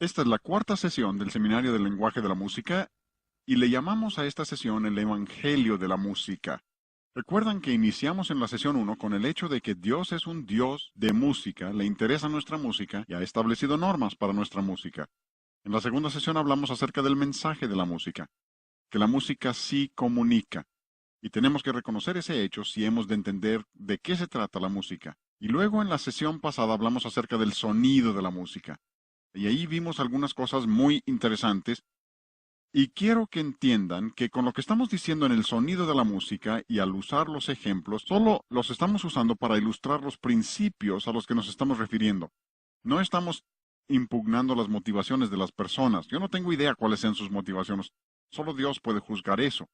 Esta es la cuarta sesión del Seminario del Lenguaje de la Música y le llamamos a esta sesión el Evangelio de la Música. Recuerdan que iniciamos en la sesión uno con el hecho de que Dios es un Dios de música, le interesa nuestra música y ha establecido normas para nuestra música. En la segunda sesión hablamos acerca del mensaje de la música, que la música sí comunica, y tenemos que reconocer ese hecho si hemos de entender de qué se trata la música. Y luego en la sesión pasada hablamos acerca del sonido de la música. Y ahí vimos algunas cosas muy interesantes y quiero que entiendan que con lo que estamos diciendo en el sonido de la música y al usar los ejemplos, solo los estamos usando para ilustrar los principios a los que nos estamos refiriendo. No estamos impugnando las motivaciones de las personas. Yo no tengo idea cuáles sean sus motivaciones. Solo Dios puede juzgar eso.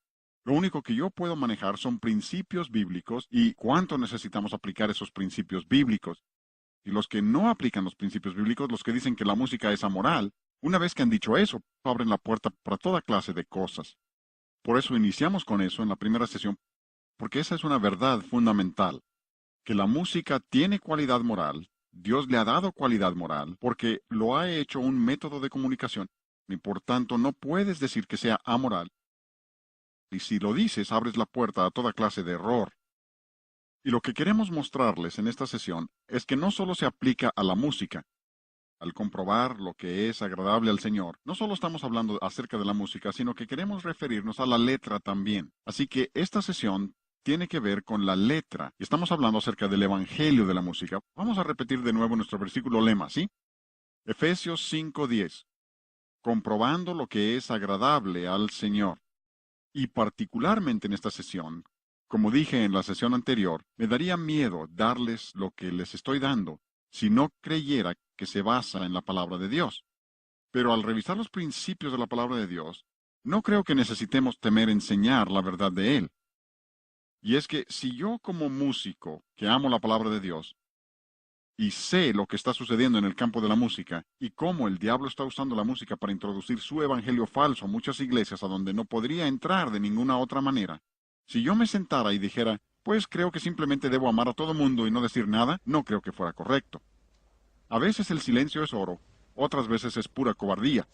Lo único que yo puedo manejar son principios bíblicos y cuánto necesitamos aplicar esos principios bíblicos. Y los que no aplican los principios bíblicos, los que dicen que la música es amoral, una vez que han dicho eso, abren la puerta para toda clase de cosas. Por eso iniciamos con eso en la primera sesión, porque esa es una verdad fundamental, que la música tiene cualidad moral, Dios le ha dado cualidad moral, porque lo ha hecho un método de comunicación, y por tanto no puedes decir que sea amoral, y si lo dices, abres la puerta a toda clase de error. Y lo que queremos mostrarles en esta sesión es que no solo se aplica a la música. Al comprobar lo que es agradable al Señor, no solo estamos hablando acerca de la música, sino que queremos referirnos a la letra también. Así que esta sesión tiene que ver con la letra. Y estamos hablando acerca del Evangelio de la música. Vamos a repetir de nuevo nuestro versículo lema, ¿sí? Efesios 5:10. Comprobando lo que es agradable al Señor. Y particularmente en esta sesión, como dije en la sesión anterior, me daría miedo darles lo que les estoy dando si no creyera que se basa en la palabra de Dios. Pero al revisar los principios de la palabra de Dios, no creo que necesitemos temer enseñar la verdad de Él. Y es que si yo como músico, que amo la palabra de Dios, y sé lo que está sucediendo en el campo de la música, y cómo el diablo está usando la música para introducir su evangelio falso a muchas iglesias a donde no podría entrar de ninguna otra manera, si yo me sentara y dijera, pues creo que simplemente debo amar a todo mundo y no decir nada, no creo que fuera correcto. A veces el silencio es oro, otras veces es pura cobardía.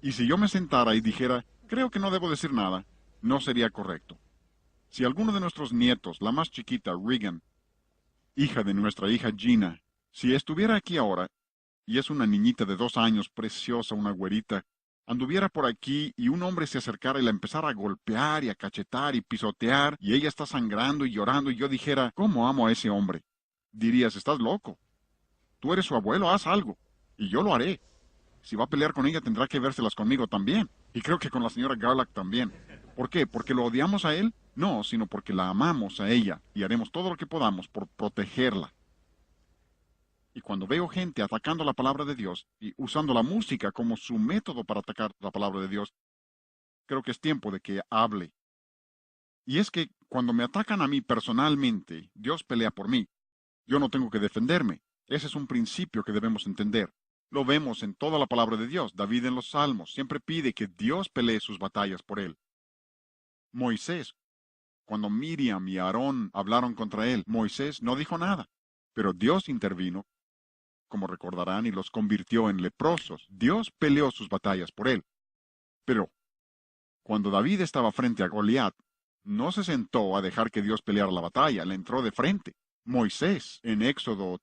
Y si yo me sentara y dijera, creo que no debo decir nada, no sería correcto. Si alguno de nuestros nietos, la más chiquita, Regan, hija de nuestra hija Gina, si estuviera aquí ahora, y es una niñita de 2 años, preciosa, una güerita, anduviera por aquí y un hombre se acercara y la empezara a golpear y a cachetar y pisotear, y ella está sangrando y llorando, y yo dijera, ¿cómo amo a ese hombre? Dirías, estás loco. Tú eres su abuelo, haz algo. Y yo lo haré. Si va a pelear con ella, tendrá que vérselas conmigo también. Y creo que con la señora Garlack también. ¿Por qué? ¿Porque lo odiamos a él? No, sino porque la amamos a ella y haremos todo lo que podamos por protegerla. Y cuando veo gente atacando la palabra de Dios y usando la música como su método para atacar la palabra de Dios, creo que es tiempo de que hable. Y es que cuando me atacan a mí personalmente, Dios pelea por mí. Yo no tengo que defenderme. Ese es un principio que debemos entender. Lo vemos en toda la palabra de Dios. David en los Salmos siempre pide que Dios pelee sus batallas por él. Moisés, cuando Miriam y Aarón hablaron contra él, Moisés no dijo nada, pero Dios intervino, como recordarán, y los convirtió en leprosos. Dios peleó sus batallas por él. Pero cuando David estaba frente a Goliat, no se sentó a dejar que Dios peleara la batalla, le entró de frente. Moisés, en Éxodo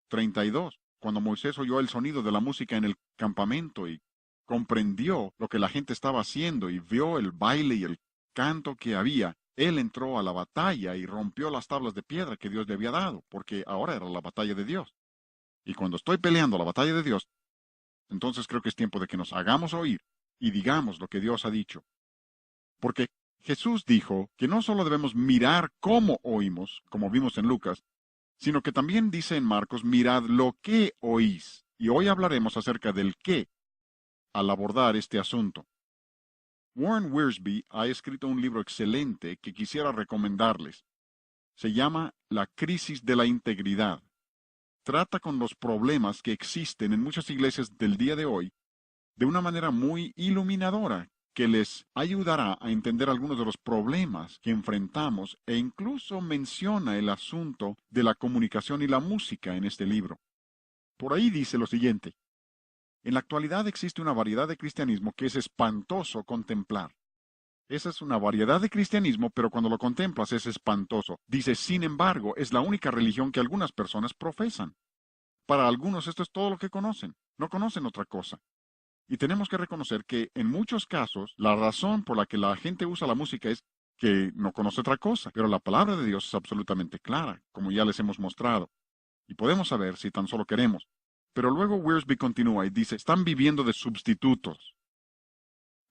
32, cuando Moisés oyó el sonido de la música en el campamento y comprendió lo que la gente estaba haciendo y vio el baile y el canto que había, él entró a la batalla y rompió las tablas de piedra que Dios le había dado, porque ahora era la batalla de Dios. Y cuando estoy peleando la batalla de Dios, entonces creo que es tiempo de que nos hagamos oír y digamos lo que Dios ha dicho. Porque Jesús dijo que no solo debemos mirar cómo oímos, como vimos en Lucas, sino que también dice en Marcos, mirad lo que oís. Y hoy hablaremos acerca del qué al abordar este asunto. Warren Wiersbe ha escrito un libro excelente que quisiera recomendarles. Se llama La crisis de la integridad. Trata con los problemas que existen en muchas iglesias del día de hoy de una manera muy iluminadora que les ayudará a entender algunos de los problemas que enfrentamos e incluso menciona el asunto de la comunicación y la música en este libro. Por ahí dice lo siguiente: en la actualidad existe una variedad de cristianismo que es espantoso contemplar. Esa es una variedad de cristianismo, pero cuando lo contemplas es espantoso. Dice, sin embargo, es la única religión que algunas personas profesan. Para algunos esto es todo lo que conocen. No conocen otra cosa. Y tenemos que reconocer que en muchos casos la razón por la que la gente usa la música es que no conoce otra cosa. Pero la palabra de Dios es absolutamente clara, como ya les hemos mostrado. Y podemos saber si tan solo queremos. Pero luego Wiersbe continúa y dice, están viviendo de sustitutos.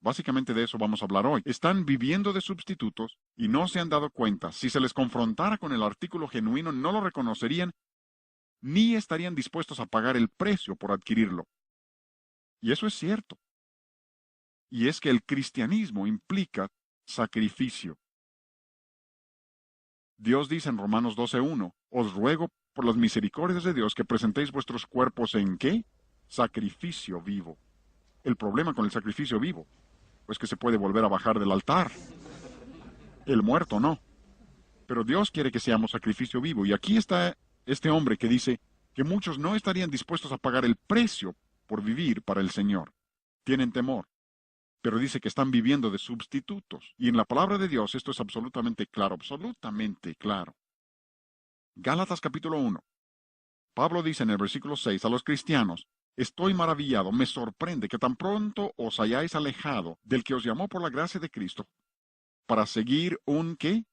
Básicamente de eso vamos a hablar hoy. Están viviendo de sustitutos y no se han dado cuenta. Si se les confrontara con el artículo genuino, no lo reconocerían ni estarían dispuestos a pagar el precio por adquirirlo. Y eso es cierto. Y es que el cristianismo implica sacrificio. Dios dice en Romanos 12:1, os ruego por las misericordias de Dios que presentéis vuestros cuerpos en ¿qué? Sacrificio vivo. El problema con el sacrificio vivo, pues que se puede volver a bajar del altar. El muerto no. Pero Dios quiere que seamos sacrificio vivo. Y aquí está este hombre que dice que muchos no estarían dispuestos a pagar el precio por vivir para el Señor. Tienen temor. Pero dice que están viviendo de sustitutos. Y en la palabra de Dios esto es absolutamente claro, absolutamente claro. Gálatas capítulo 1. Pablo dice en el versículo 6 a los cristianos, estoy maravillado, me sorprende que tan pronto os hayáis alejado del que os llamó por la gracia de Cristo para seguir un ¿qué?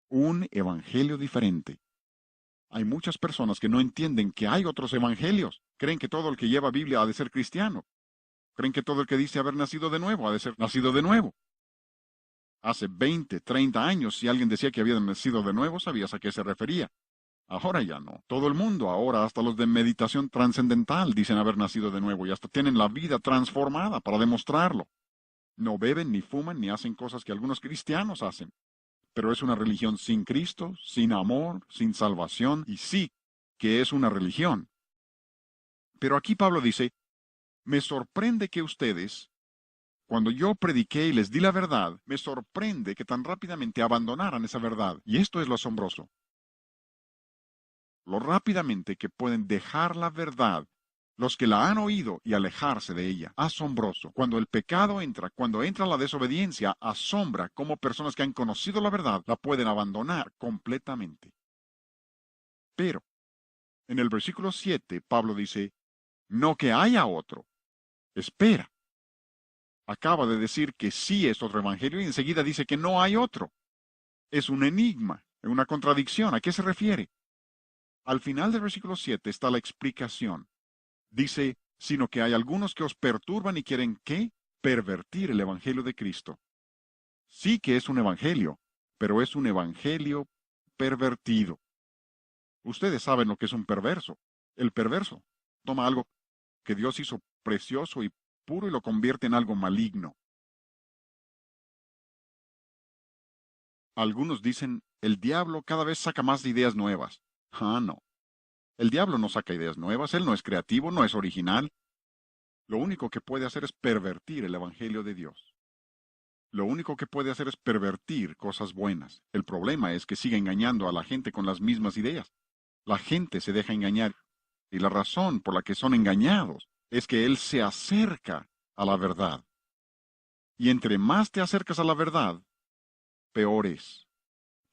Un evangelio diferente. Hay muchas personas que no entienden que hay otros evangelios. Creen que todo el que lleva Biblia ha de ser cristiano. Creen que todo el que dice haber nacido de nuevo ha de ser nacido de nuevo. Hace 20, 30 años, si alguien decía que había nacido de nuevo, sabías a qué se refería. Ahora ya no. Todo el mundo, ahora hasta los de meditación trascendental, dicen haber nacido de nuevo y hasta tienen la vida transformada para demostrarlo. No beben, ni fuman, ni hacen cosas que algunos cristianos hacen. Pero es una religión sin Cristo, sin amor, sin salvación, y sí que es una religión. Pero aquí Pablo dice, me sorprende que ustedes, cuando yo prediqué y les di la verdad, me sorprende que tan rápidamente abandonaran esa verdad. Y esto es lo asombroso. Lo rápidamente que pueden dejar la verdad los que la han oído y alejarse de ella. Asombroso. Cuando el pecado entra, cuando entra la desobediencia, asombra cómo personas que han conocido la verdad la pueden abandonar completamente. Pero, en el versículo 7, Pablo dice, no que haya otro. Espera. Acaba de decir que sí es otro evangelio y enseguida dice que no hay otro. Es un enigma, una contradicción. ¿A qué se refiere? Al final del versículo 7 está la explicación. Dice, sino que hay algunos que os perturban y quieren, ¿qué? Pervertir el evangelio de Cristo. Sí que es un evangelio, pero es un evangelio pervertido. Ustedes saben lo que es un perverso. El perverso toma algo que Dios hizo precioso y puro y lo convierte en algo maligno. Algunos dicen, el diablo cada vez saca más ideas nuevas. Ah, no. El diablo no saca ideas nuevas, él no es creativo, no es original. Lo único que puede hacer es pervertir el evangelio de Dios. Lo único que puede hacer es pervertir cosas buenas. El problema es que sigue engañando a la gente con las mismas ideas. La gente se deja engañar. Y la razón por la que son engañados es que él se acerca a la verdad. Y entre más te acercas a la verdad, peor es.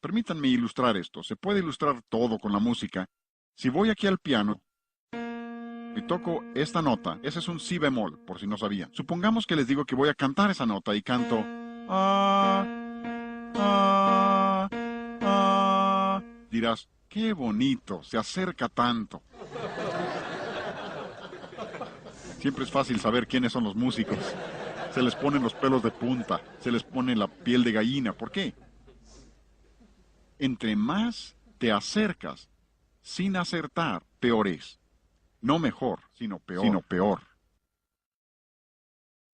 Permítanme ilustrar esto. Se puede ilustrar todo con la música. Si voy aquí al piano y toco esta nota, ese es un si bemol, por si no sabían. Supongamos que les digo que voy a cantar esa nota y canto ah, ah, ah. Dirás, qué bonito, se acerca tanto. Siempre es fácil saber quiénes son los músicos. Se les ponen los pelos de punta, se les pone la piel de gallina. ¿Por qué? Entre más te acercas sin acertar, peor es. No mejor, sino peor.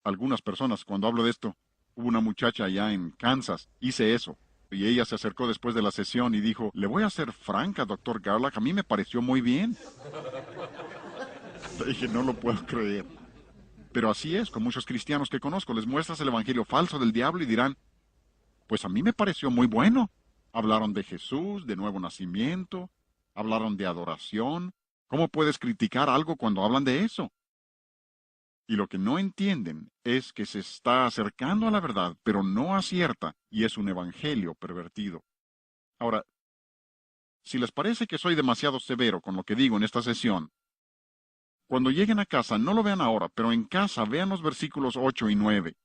Algunas personas, cuando hablo de esto, hubo una muchacha allá en Kansas, hice eso. Y ella se acercó después de la sesión y dijo, le voy a ser franca, doctor Garlock, a mí me pareció muy bien. Le dije, no lo puedo creer. Pero así es, con muchos cristianos que conozco, les muestras el evangelio falso del diablo y dirán, pues a mí me pareció muy bueno. Hablaron de Jesús, de nuevo nacimiento, hablaron de adoración, ¿Cómo puedes criticar algo cuando hablan de eso? Y lo que no entienden es que se está acercando a la verdad, pero no acierta, y es un evangelio pervertido. Ahora, si les parece que soy demasiado severo con lo que digo en esta sesión, cuando lleguen a casa, no lo vean ahora, pero en casa vean los versículos 8 y 9.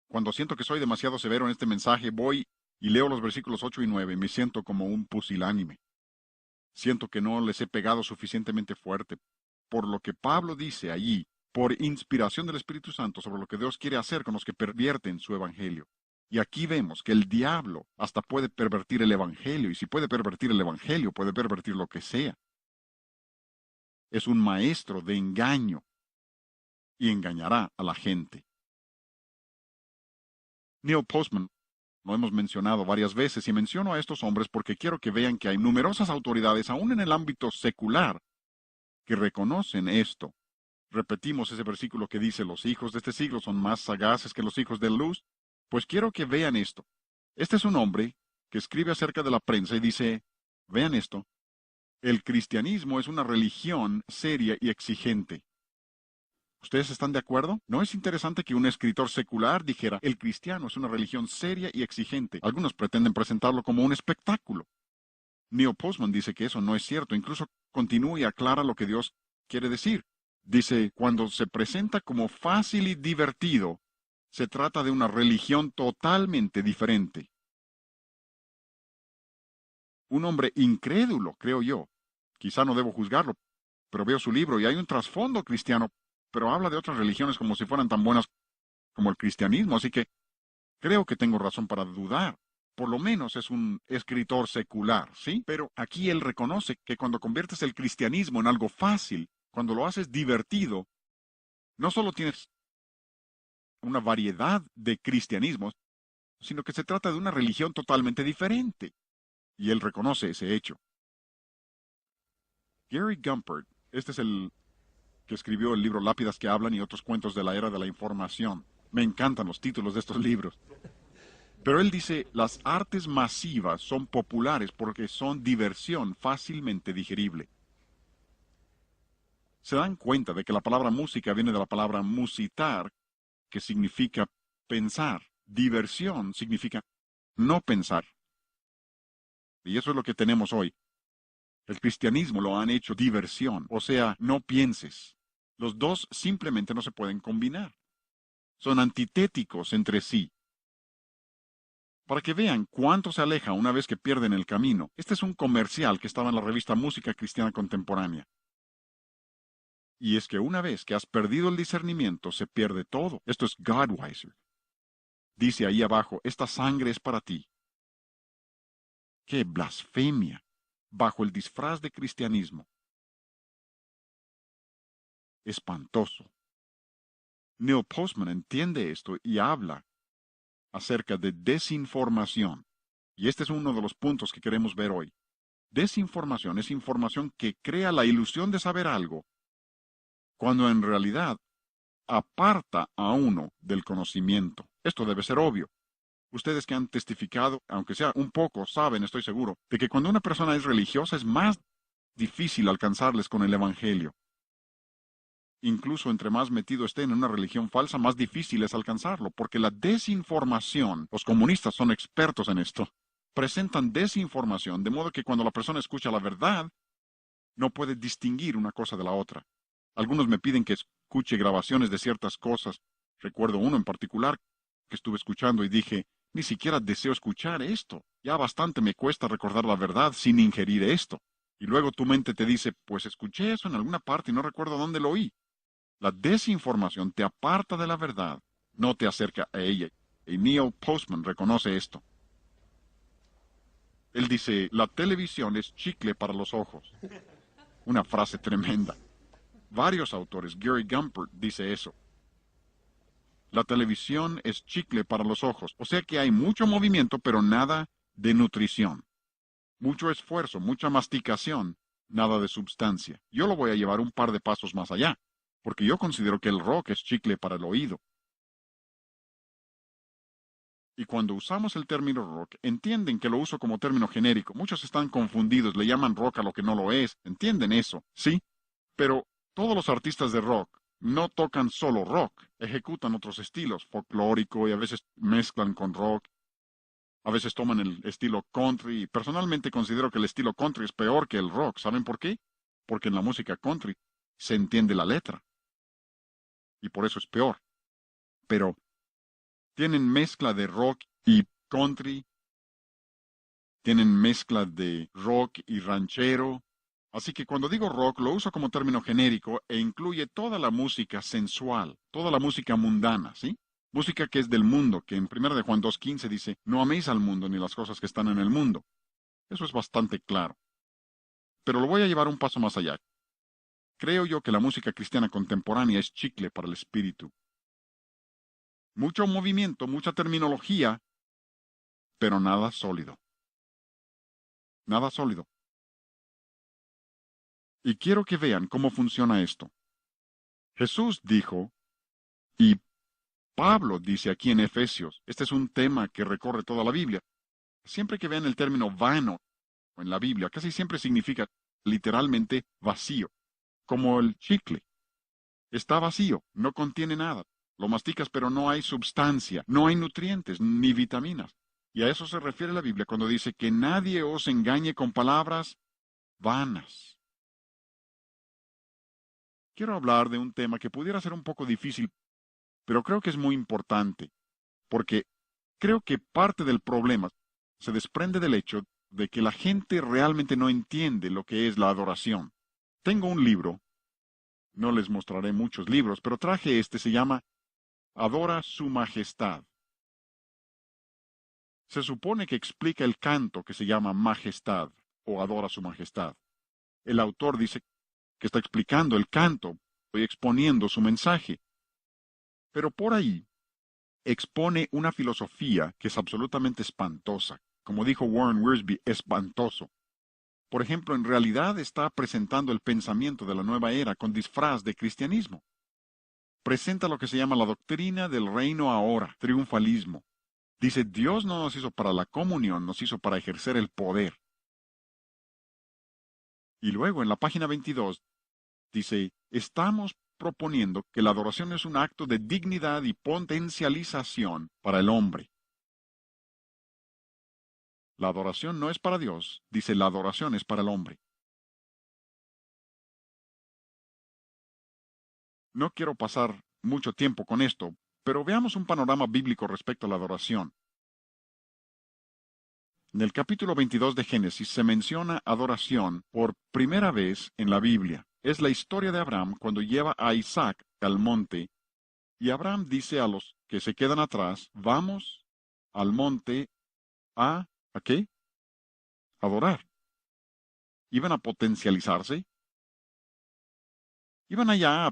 Cuando siento que soy demasiado severo en este mensaje, voy y leo los versículos 8 y 9 y me siento como un pusilánime. Siento que no les he pegado suficientemente fuerte. Por lo que Pablo dice allí, por inspiración del Espíritu Santo, sobre lo que Dios quiere hacer con los que pervierten su evangelio. Y aquí vemos que el diablo hasta puede pervertir el evangelio, y si puede pervertir el evangelio, puede pervertir lo que sea. Es un maestro de engaño y engañará a la gente. Neil Postman lo hemos mencionado varias veces y menciono a estos hombres porque quiero que vean que hay numerosas autoridades, aún en el ámbito secular, que reconocen esto. Repetimos ese versículo que dice, los hijos de este siglo son más sagaces que los hijos de luz. Pues quiero que vean esto. Este es un hombre que escribe acerca de la prensa y dice, vean esto, el cristianismo es una religión seria y exigente. ¿Ustedes están de acuerdo? ¿No es interesante que un escritor secular dijera, el cristiano es una religión seria y exigente? Algunos pretenden presentarlo como un espectáculo. Neil Postman dice que eso no es cierto, incluso continúa y aclara lo que Dios quiere decir. Dice, cuando se presenta como fácil y divertido, se trata de una religión totalmente diferente. Un hombre incrédulo, creo yo. Quizá no debo juzgarlo, pero veo su libro y hay un trasfondo cristiano, pero habla de otras religiones como si fueran tan buenas como el cristianismo, así que creo que tengo razón para dudar. Por lo menos es un escritor secular, ¿sí? Pero aquí él reconoce que cuando conviertes el cristianismo en algo fácil, cuando lo haces divertido, no solo tienes una variedad de cristianismos, sino que se trata de una religión totalmente diferente. Y él reconoce ese hecho. Gary Gumpert, este es el que escribió el libro Lápidas que hablan y otros cuentos de la era de la información. Me encantan los títulos de estos libros. Pero él dice, las artes masivas son populares porque son diversión fácilmente digerible. Se dan cuenta de que la palabra música viene de la palabra musitar, que significa pensar. Diversión significa no pensar. Y eso es lo que tenemos hoy. El cristianismo lo han hecho diversión, o sea, no pienses. Los dos simplemente no se pueden combinar. Son antitéticos entre sí. Para que vean cuánto se aleja una vez que pierden el camino, este es un comercial que estaba en la revista Música Cristiana Contemporánea. Y es que una vez que has perdido el discernimiento, se pierde todo. Esto es Godweiser. Dice ahí abajo, esta sangre es para ti. ¡Qué blasfemia! Bajo el disfraz de cristianismo. Espantoso. Neil Postman entiende esto y habla acerca de desinformación. Y este es uno de los puntos que queremos ver hoy. Desinformación es información que crea la ilusión de saber algo, cuando en realidad aparta a uno del conocimiento. Esto debe ser obvio. Ustedes que han testificado, aunque sea un poco, saben, estoy seguro, de que cuando una persona es religiosa es más difícil alcanzarles con el Evangelio. Incluso entre más metido estén en una religión falsa, más difícil es alcanzarlo, porque la desinformación, los comunistas son expertos en esto, presentan desinformación, de modo que cuando la persona escucha la verdad, no puede distinguir una cosa de la otra. Algunos me piden que escuche grabaciones de ciertas cosas. Recuerdo uno en particular que estuve escuchando y dije, ni siquiera deseo escuchar esto. Ya bastante me cuesta recordar la verdad sin ingerir esto. Y luego tu mente te dice, pues escuché eso en alguna parte y no recuerdo dónde lo oí. La desinformación te aparta de la verdad, no te acerca a ella. Y Neil Postman reconoce esto. Él dice, la televisión es chicle para los ojos. Una frase tremenda. Varios autores, Gary Gumpert dice eso. La televisión es chicle para los ojos, o sea que hay mucho movimiento, pero nada de nutrición. Mucho esfuerzo, mucha masticación, nada de substancia. Yo lo voy a llevar un par de pasos más allá, porque yo considero que el rock es chicle para el oído. Y cuando usamos el término rock, entienden que lo uso como término genérico. Muchos están confundidos, le llaman rock a lo que no lo es. ¿Entienden eso? Sí. Pero todos los artistas de rock no tocan solo rock, ejecutan otros estilos, folclórico y a veces mezclan con rock. A veces toman el estilo country y personalmente considero que el estilo country es peor que el rock. ¿Saben por qué? Porque en la música country se entiende la letra y por eso es peor. Pero tienen mezcla de rock y country, tienen mezcla de rock y ranchero. Así que cuando digo rock lo uso como término genérico e incluye toda la música sensual, toda la música mundana, ¿sí? Música que es del mundo, que en 1 de Juan 2:15 dice, no améis al mundo ni las cosas que están en el mundo. Eso es bastante claro. Pero lo voy a llevar un paso más allá. Creo yo que la música cristiana contemporánea es chicle para el espíritu. Mucho movimiento, mucha terminología, pero nada sólido. Nada sólido. Y quiero que vean cómo funciona esto. Jesús dijo, y Pablo dice aquí en Efesios, este es un tema que recorre toda la Biblia. Siempre que vean el término vano en la Biblia, casi siempre significa literalmente vacío, como el chicle. Está vacío, no contiene nada. Lo masticas, pero no hay substancia, no hay nutrientes ni vitaminas. Y a eso se refiere la Biblia cuando dice que nadie os engañe con palabras vanas. Quiero hablar de un tema que pudiera ser un poco difícil, pero creo que es muy importante, porque creo que parte del problema se desprende del hecho de que la gente realmente no entiende lo que es la adoración. Tengo un libro, no les mostraré muchos libros, pero traje este, se llama Adora su Majestad. Se supone que explica el canto que se llama Majestad o Adora su Majestad. El autor dice que está explicando el canto y exponiendo su mensaje. Pero por ahí expone una filosofía que es absolutamente espantosa. Como dijo Warren Wiersbe, espantoso. Por ejemplo, en realidad está presentando el pensamiento de la nueva era con disfraz de cristianismo. Presenta lo que se llama la doctrina del reino ahora, triunfalismo. Dice, Dios no nos hizo para la comunión, nos hizo para ejercer el poder. Y luego en la página 22 dice, estamos proponiendo que la adoración es un acto de dignidad y potencialización para el hombre. La adoración no es para Dios, dice, la adoración es para el hombre. No quiero pasar mucho tiempo con esto, pero veamos un panorama bíblico respecto a la adoración. En el capítulo 22 de Génesis se menciona adoración por primera vez en la Biblia. Es la historia de Abraham cuando lleva a Isaac al monte, y Abraham dice a los que se quedan atrás, vamos al monte ¿a qué? Adorar. ¿Iban a potencializarse? ¿Iban allá a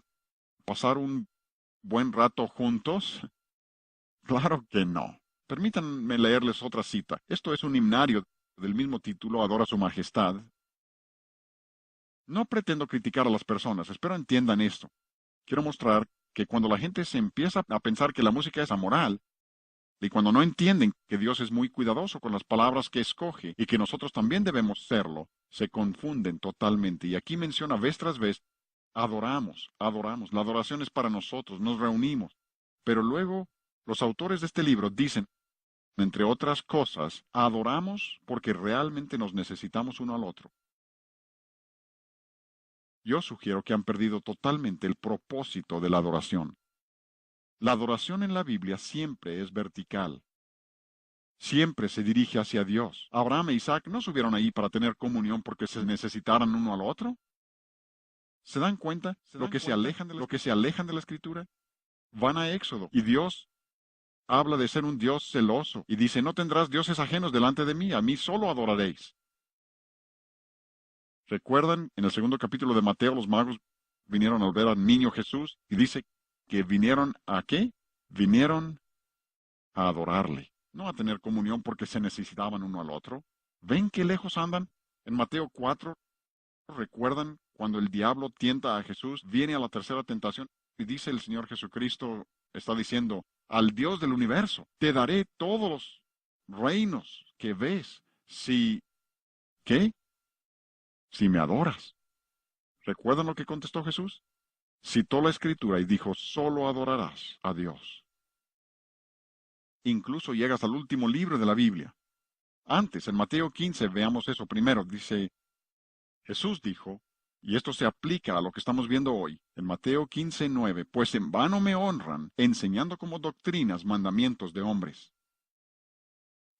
pasar un buen rato juntos? Claro que no. Permítanme leerles otra cita. Esto es un himnario del mismo título, Adora su Majestad. No pretendo criticar a las personas, espero entiendan esto. Quiero mostrar que cuando la gente se empieza a pensar que la música es amoral, y cuando no entienden que Dios es muy cuidadoso con las palabras que escoge y que nosotros también debemos serlo, se confunden totalmente. Y aquí menciona vez tras vez, adoramos, adoramos. La adoración es para nosotros, nos reunimos. Pero luego, los autores de este libro dicen, entre otras cosas, adoramos porque realmente nos necesitamos uno al otro. Yo sugiero que han perdido totalmente el propósito de la adoración. La adoración en la Biblia siempre es vertical. Siempre se dirige hacia Dios. Abraham e Isaac no subieron ahí para tener comunión porque se necesitaran uno al otro. ¿Se dan cuenta lo que se alejan de la Escritura? Van a Éxodo y Dios habla de ser un Dios celoso y dice, no tendrás dioses ajenos delante de mí, a mí solo adoraréis. ¿Recuerdan en el segundo capítulo de Mateo los magos vinieron a ver al niño Jesús y dice que vinieron ¿a qué? Vinieron a adorarle, no a tener comunión porque se necesitaban uno al otro. ¿Ven qué lejos andan? En Mateo 4, ¿recuerdan cuando el diablo tienta a Jesús? Viene a la tercera tentación y dice el Señor Jesucristo, está diciendo, al Dios del universo. Te daré todos los reinos que ves si... ¿Qué? Si me adoras. ¿Recuerdan lo que contestó Jesús? Citó la Escritura y dijo, solo adorarás a Dios. Incluso llegas al último libro de la Biblia. Antes, en Mateo 15, veamos eso primero. Dice, Jesús dijo, y esto se aplica a lo que estamos viendo hoy, en Mateo 15:9, pues en vano me honran, enseñando como doctrinas mandamientos de hombres.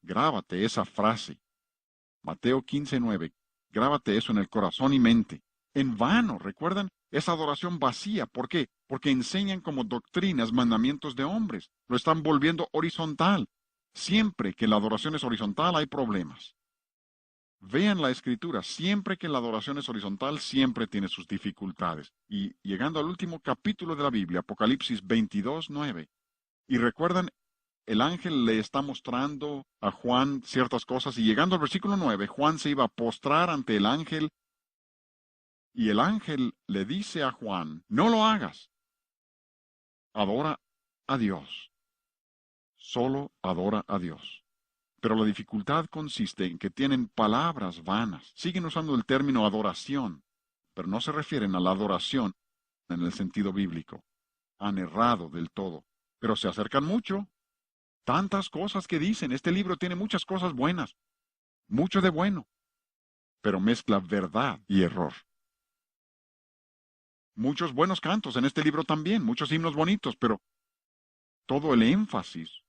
Grábate esa frase. Mateo 15:9. Grábate eso en el corazón y mente. En vano, ¿recuerdan? Esa adoración vacía. ¿Por qué? Porque enseñan como doctrinas mandamientos de hombres. Lo están volviendo horizontal. Siempre que la adoración es horizontal hay problemas. Vean la escritura, siempre que la adoración es horizontal, siempre tiene sus dificultades. Y llegando al último capítulo de la Biblia, Apocalipsis 22:9. Y recuerdan, el ángel le está mostrando a Juan ciertas cosas y llegando al versículo 9, Juan se iba a postrar ante el ángel y el ángel le dice a Juan, no lo hagas, adora a Dios, solo adora a Dios. Pero la dificultad consiste en que tienen palabras vanas, siguen usando el término adoración, pero no se refieren a la adoración en el sentido bíblico. Han errado del todo, pero se acercan mucho. Tantas cosas que dicen, este libro tiene muchas cosas buenas, mucho de bueno, pero mezcla verdad y error. Muchos buenos cantos en este libro también, muchos himnos bonitos, pero todo el énfasis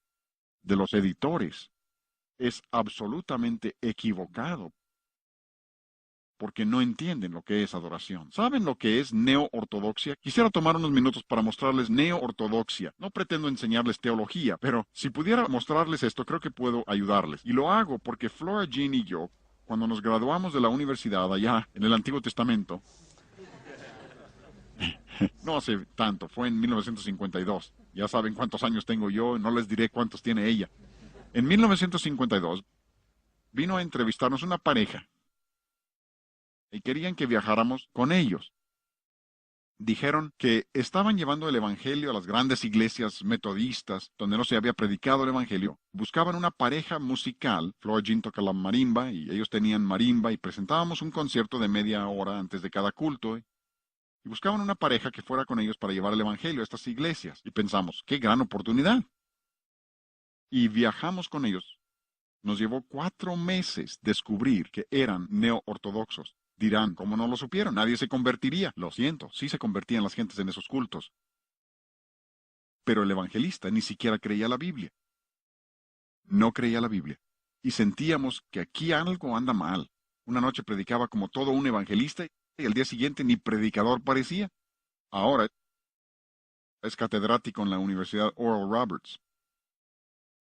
de los editores es absolutamente equivocado, porque no entienden lo que es adoración. ¿Saben lo que es neo-ortodoxia? Quisiera tomar unos minutos para mostrarles neo-ortodoxia. No pretendo enseñarles teología, pero si pudiera mostrarles esto, creo que puedo ayudarles. Y lo hago porque Flora Jean y yo, cuando nos graduamos de la universidad allá en el Antiguo Testamento, no hace tanto, fue en 1952. Ya saben cuántos años tengo yo, no les diré cuántos tiene ella. En 1952 vino a entrevistarnos una pareja y querían que viajáramos con ellos. Dijeron que estaban llevando el Evangelio a las grandes iglesias metodistas donde no se había predicado el Evangelio. Buscaban una pareja musical. Flora Jean toca la marimba y ellos tenían marimba y presentábamos un concierto de media hora antes de cada culto. Y buscaban una pareja que fuera con ellos para llevar el Evangelio a estas iglesias. Y pensamos, qué gran oportunidad. Y viajamos con ellos. Nos llevó 4 meses descubrir que eran neo-ortodoxos. Dirán, ¿cómo no lo supieron? Nadie se convertiría. Lo siento, sí se convertían las gentes en esos cultos. Pero el evangelista ni siquiera creía la Biblia. No creía la Biblia. Y sentíamos que aquí algo anda mal. Una noche predicaba como todo un evangelista y al día siguiente ni predicador parecía. Ahora es catedrático en la Universidad Oral Roberts.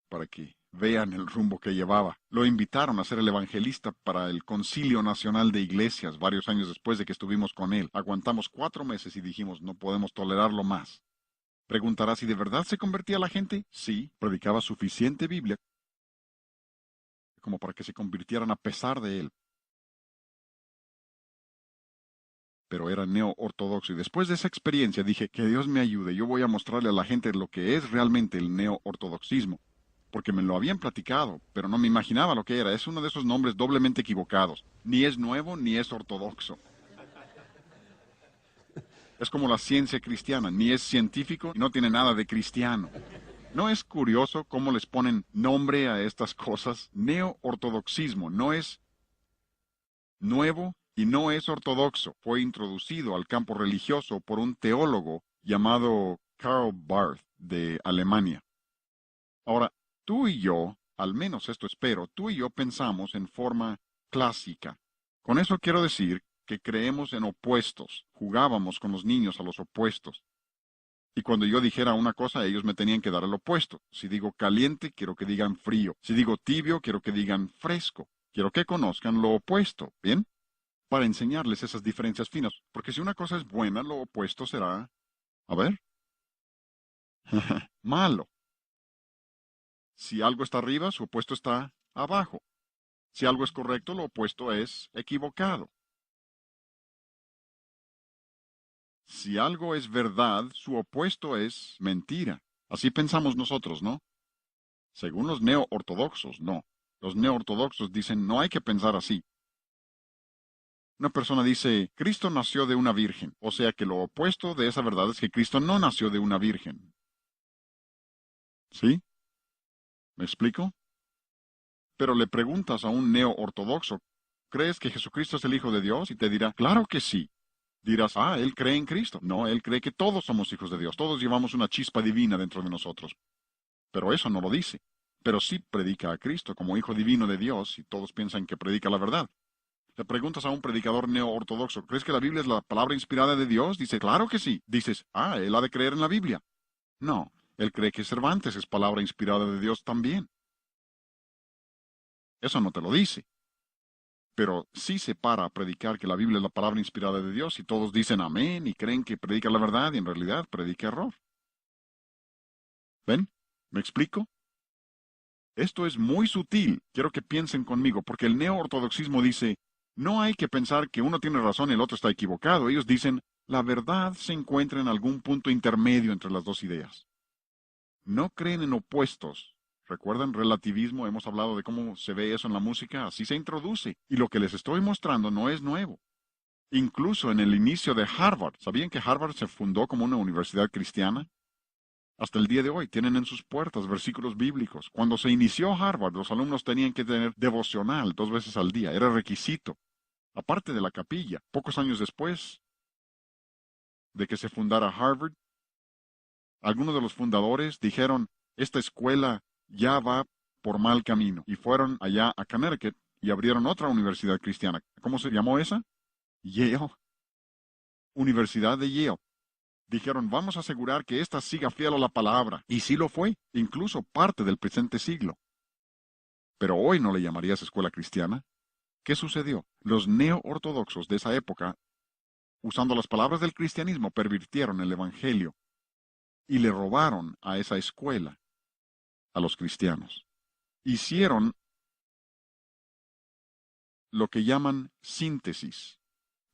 Para que vean el rumbo que llevaba. Lo invitaron a ser el evangelista para el Concilio Nacional de Iglesias varios años después de que estuvimos con él. Aguantamos 4 meses y dijimos, no podemos tolerarlo más. ¿Preguntará si de verdad se convertía la gente? Sí, predicaba suficiente Biblia como para que se convirtieran a pesar de él. Pero era neo-ortodoxo y después de esa experiencia dije, que Dios me ayude, yo voy a mostrarle a la gente lo que es realmente el neo-ortodoxismo. Porque me lo habían platicado, pero no me imaginaba lo que era. Es uno de esos nombres doblemente equivocados. Ni es nuevo ni es ortodoxo. Es como la ciencia cristiana, ni es científico y no tiene nada de cristiano. ¿No es curioso cómo les ponen nombre a estas cosas? Neo-ortodoxismo no es nuevo y no es ortodoxo. Fue introducido al campo religioso por un teólogo llamado Karl Barth de Alemania. Ahora, tú y yo, al menos esto espero, tú y yo pensamos en forma clásica. Con eso quiero decir que creemos en opuestos. Jugábamos con los niños a los opuestos. Y cuando yo dijera una cosa, ellos me tenían que dar el opuesto. Si digo caliente, quiero que digan frío. Si digo tibio, quiero que digan fresco. Quiero que conozcan lo opuesto, ¿bien? Para enseñarles esas diferencias finas. Porque si una cosa es buena, lo opuesto será... A ver. Malo. Si algo está arriba, su opuesto está abajo. Si algo es correcto, lo opuesto es equivocado. Si algo es verdad, su opuesto es mentira. Así pensamos nosotros, ¿no? Según los neo-ortodoxos, no. Los neo-ortodoxos dicen, no hay que pensar así. Una persona dice, Cristo nació de una virgen, o sea que lo opuesto de esa verdad es que Cristo no nació de una virgen. ¿Sí? ¿Me explico? Pero le preguntas a un neo-ortodoxo, ¿crees que Jesucristo es el Hijo de Dios? Y te dirá, claro que sí. Dirás, él cree en Cristo. No, él cree que todos somos hijos de Dios, todos llevamos una chispa divina dentro de nosotros. Pero eso no lo dice. Pero sí predica a Cristo como Hijo divino de Dios y todos piensan que predica la verdad. Le preguntas a un predicador neo-ortodoxo, ¿crees que la Biblia es la palabra inspirada de Dios? Dice, claro que sí. Dices, él ha de creer en la Biblia. No, él cree que Cervantes es palabra inspirada de Dios también. Eso no te lo dice. Pero sí se para a predicar que la Biblia es la palabra inspirada de Dios y todos dicen amén y creen que predica la verdad y en realidad predica error. ¿Ven? ¿Me explico? Esto es muy sutil. Quiero que piensen conmigo, porque el neo-ortodoxismo dice, no hay que pensar que uno tiene razón y el otro está equivocado. Ellos dicen, la verdad se encuentra en algún punto intermedio entre las dos ideas. No creen en opuestos. ¿Recuerdan relativismo? Hemos hablado de cómo se ve eso en la música. Así se introduce. Y lo que les estoy mostrando no es nuevo. Incluso en el inicio de Harvard, ¿sabían que Harvard se fundó como una universidad cristiana? Hasta el día de hoy tienen en sus puertas versículos bíblicos. Cuando se inició Harvard, los alumnos tenían que tener devocional 2 veces al día. Era requisito. Aparte de la capilla, pocos años después de que se fundara Harvard, algunos de los fundadores dijeron, esta escuela ya va por mal camino. Y fueron allá a Connecticut y abrieron otra universidad cristiana. ¿Cómo se llamó esa? Yale. Universidad de Yale. Dijeron, vamos a asegurar que ésta siga fiel a la palabra. Y sí lo fue, incluso parte del presente siglo. Pero hoy no le llamarías escuela cristiana. ¿Qué sucedió? Los neo-ortodoxos de esa época, usando las palabras del cristianismo, pervirtieron el evangelio y le robaron a esa escuela a los cristianos. Hicieron lo que llaman síntesis,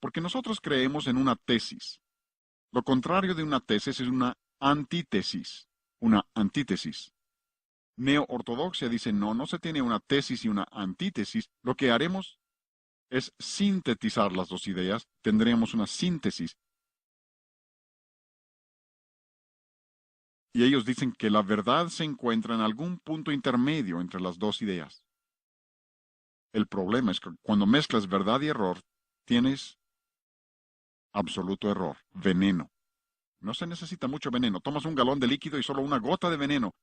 porque nosotros creemos en una tesis. Lo contrario de una tesis es una antítesis. Una antítesis. Neo-ortodoxia dice, no, no se tiene una tesis y una antítesis. Lo que haremos es sintetizar las dos ideas. Tendremos una síntesis. Y ellos dicen que la verdad se encuentra en algún punto intermedio entre las dos ideas. El problema es que cuando mezclas verdad y error, tienes absoluto error, veneno. No se necesita mucho veneno. Tomas un galón de líquido y solo una gota de veneno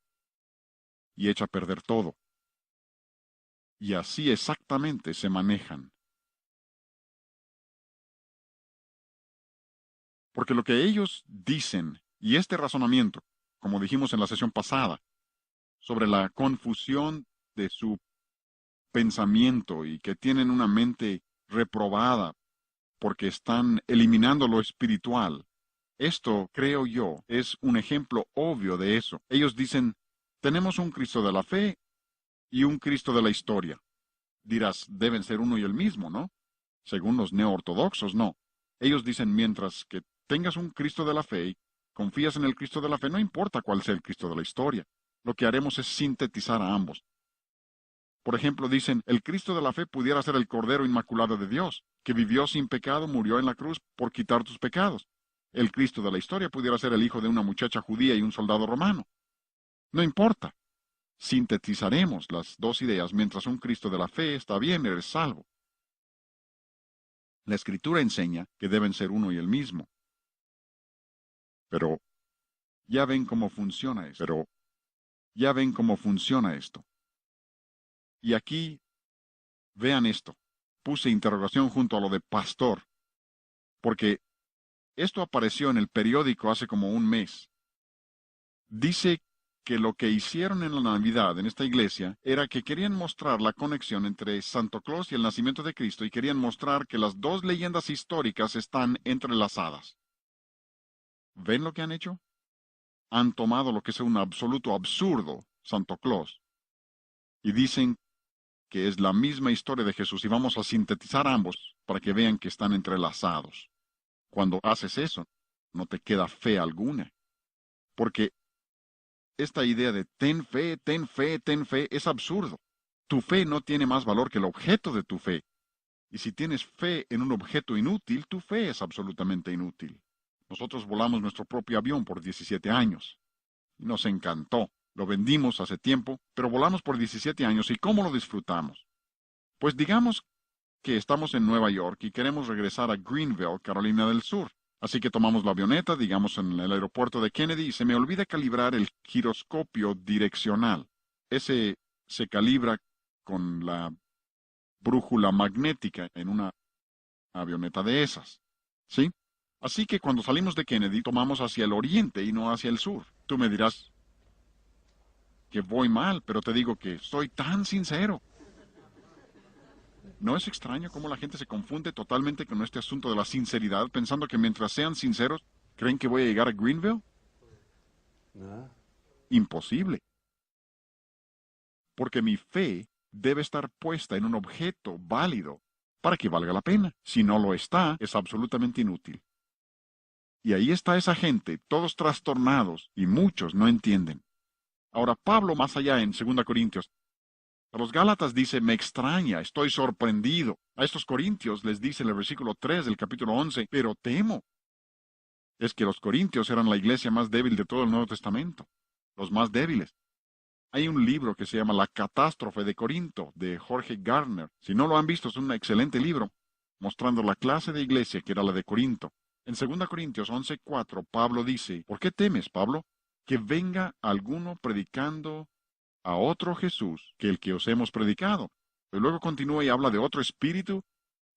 y echa a perder todo. Y así exactamente se manejan. Porque lo que ellos dicen, y este razonamiento, como dijimos en la sesión pasada, sobre la confusión de su pensamiento y que tienen una mente reprobada porque están eliminando lo espiritual, esto, creo yo, es un ejemplo obvio de eso. Ellos dicen, tenemos un Cristo de la fe y un Cristo de la historia. Dirás, deben ser uno y el mismo, ¿no? Según los neo-ortodoxos, no. Ellos dicen, mientras que tengas un Cristo de la fe y confías en el Cristo de la fe, no importa cuál sea el Cristo de la historia. Lo que haremos es sintetizar a ambos. Por ejemplo, dicen, el Cristo de la fe pudiera ser el Cordero Inmaculado de Dios, que vivió sin pecado, murió en la cruz por quitar tus pecados. El Cristo de la historia pudiera ser el hijo de una muchacha judía y un soldado romano. No importa. Sintetizaremos las dos ideas. Mientras un Cristo de la fe está bien, eres salvo. La Escritura enseña que deben ser uno y el mismo. Pero ya ven cómo funciona esto. Y aquí, vean esto. Puse interrogación junto a lo de pastor, porque esto apareció en el periódico hace como un mes. Dice que lo que hicieron en la Navidad en esta iglesia era que querían mostrar la conexión entre Santo Claus y el nacimiento de Cristo y querían mostrar que las dos leyendas históricas están entrelazadas. ¿Ven lo que han hecho? Han tomado lo que es un absoluto absurdo, Santo Claus, y dicen que es la misma historia de Jesús y vamos a sintetizar ambos para que vean que están entrelazados. Cuando haces eso, no te queda fe alguna, porque esta idea de ten fe, ten fe, ten fe es absurdo. Tu fe no tiene más valor que el objeto de tu fe. Y si tienes fe en un objeto inútil, tu fe es absolutamente inútil. Nosotros volamos nuestro propio avión por 17 años. Y nos encantó. Lo vendimos hace tiempo, pero volamos por 17 años. ¿Y cómo lo disfrutamos? Pues digamos que estamos en Nueva York y queremos regresar a Greenville, Carolina del Sur. Así que tomamos la avioneta, digamos en el aeropuerto de Kennedy, y se me olvida calibrar el giroscopio direccional. Ese se calibra con la brújula magnética en una avioneta de esas. ¿Sí? Así que cuando salimos de Kennedy tomamos hacia el oriente y no hacia el sur. Tú me dirás que voy mal, pero te digo que soy tan sincero. ¿No es extraño cómo la gente se confunde totalmente con este asunto de la sinceridad, pensando que mientras sean sinceros, creen que voy a llegar a Greenville? No. Imposible. Porque mi fe debe estar puesta en un objeto válido para que valga la pena. Si no lo está, es absolutamente inútil. Y ahí está esa gente, todos trastornados, y muchos no entienden. Ahora, Pablo, más allá en 2 Corintios, a los Gálatas dice, me extraña, estoy sorprendido. A estos Corintios les dice en el versículo 3 del capítulo 11, pero temo. Es que los Corintios eran la iglesia más débil de todo el Nuevo Testamento, los más débiles. Hay un libro que se llama La Catástrofe de Corinto, de Jorge Gardner. Si no lo han visto, es un excelente libro, mostrando la clase de iglesia que era la de Corinto. En 2 Corintios 11:4, Pablo dice, ¿por qué temes, Pablo? Que venga alguno predicando a otro Jesús que el que os hemos predicado. Y luego continúa y habla de otro espíritu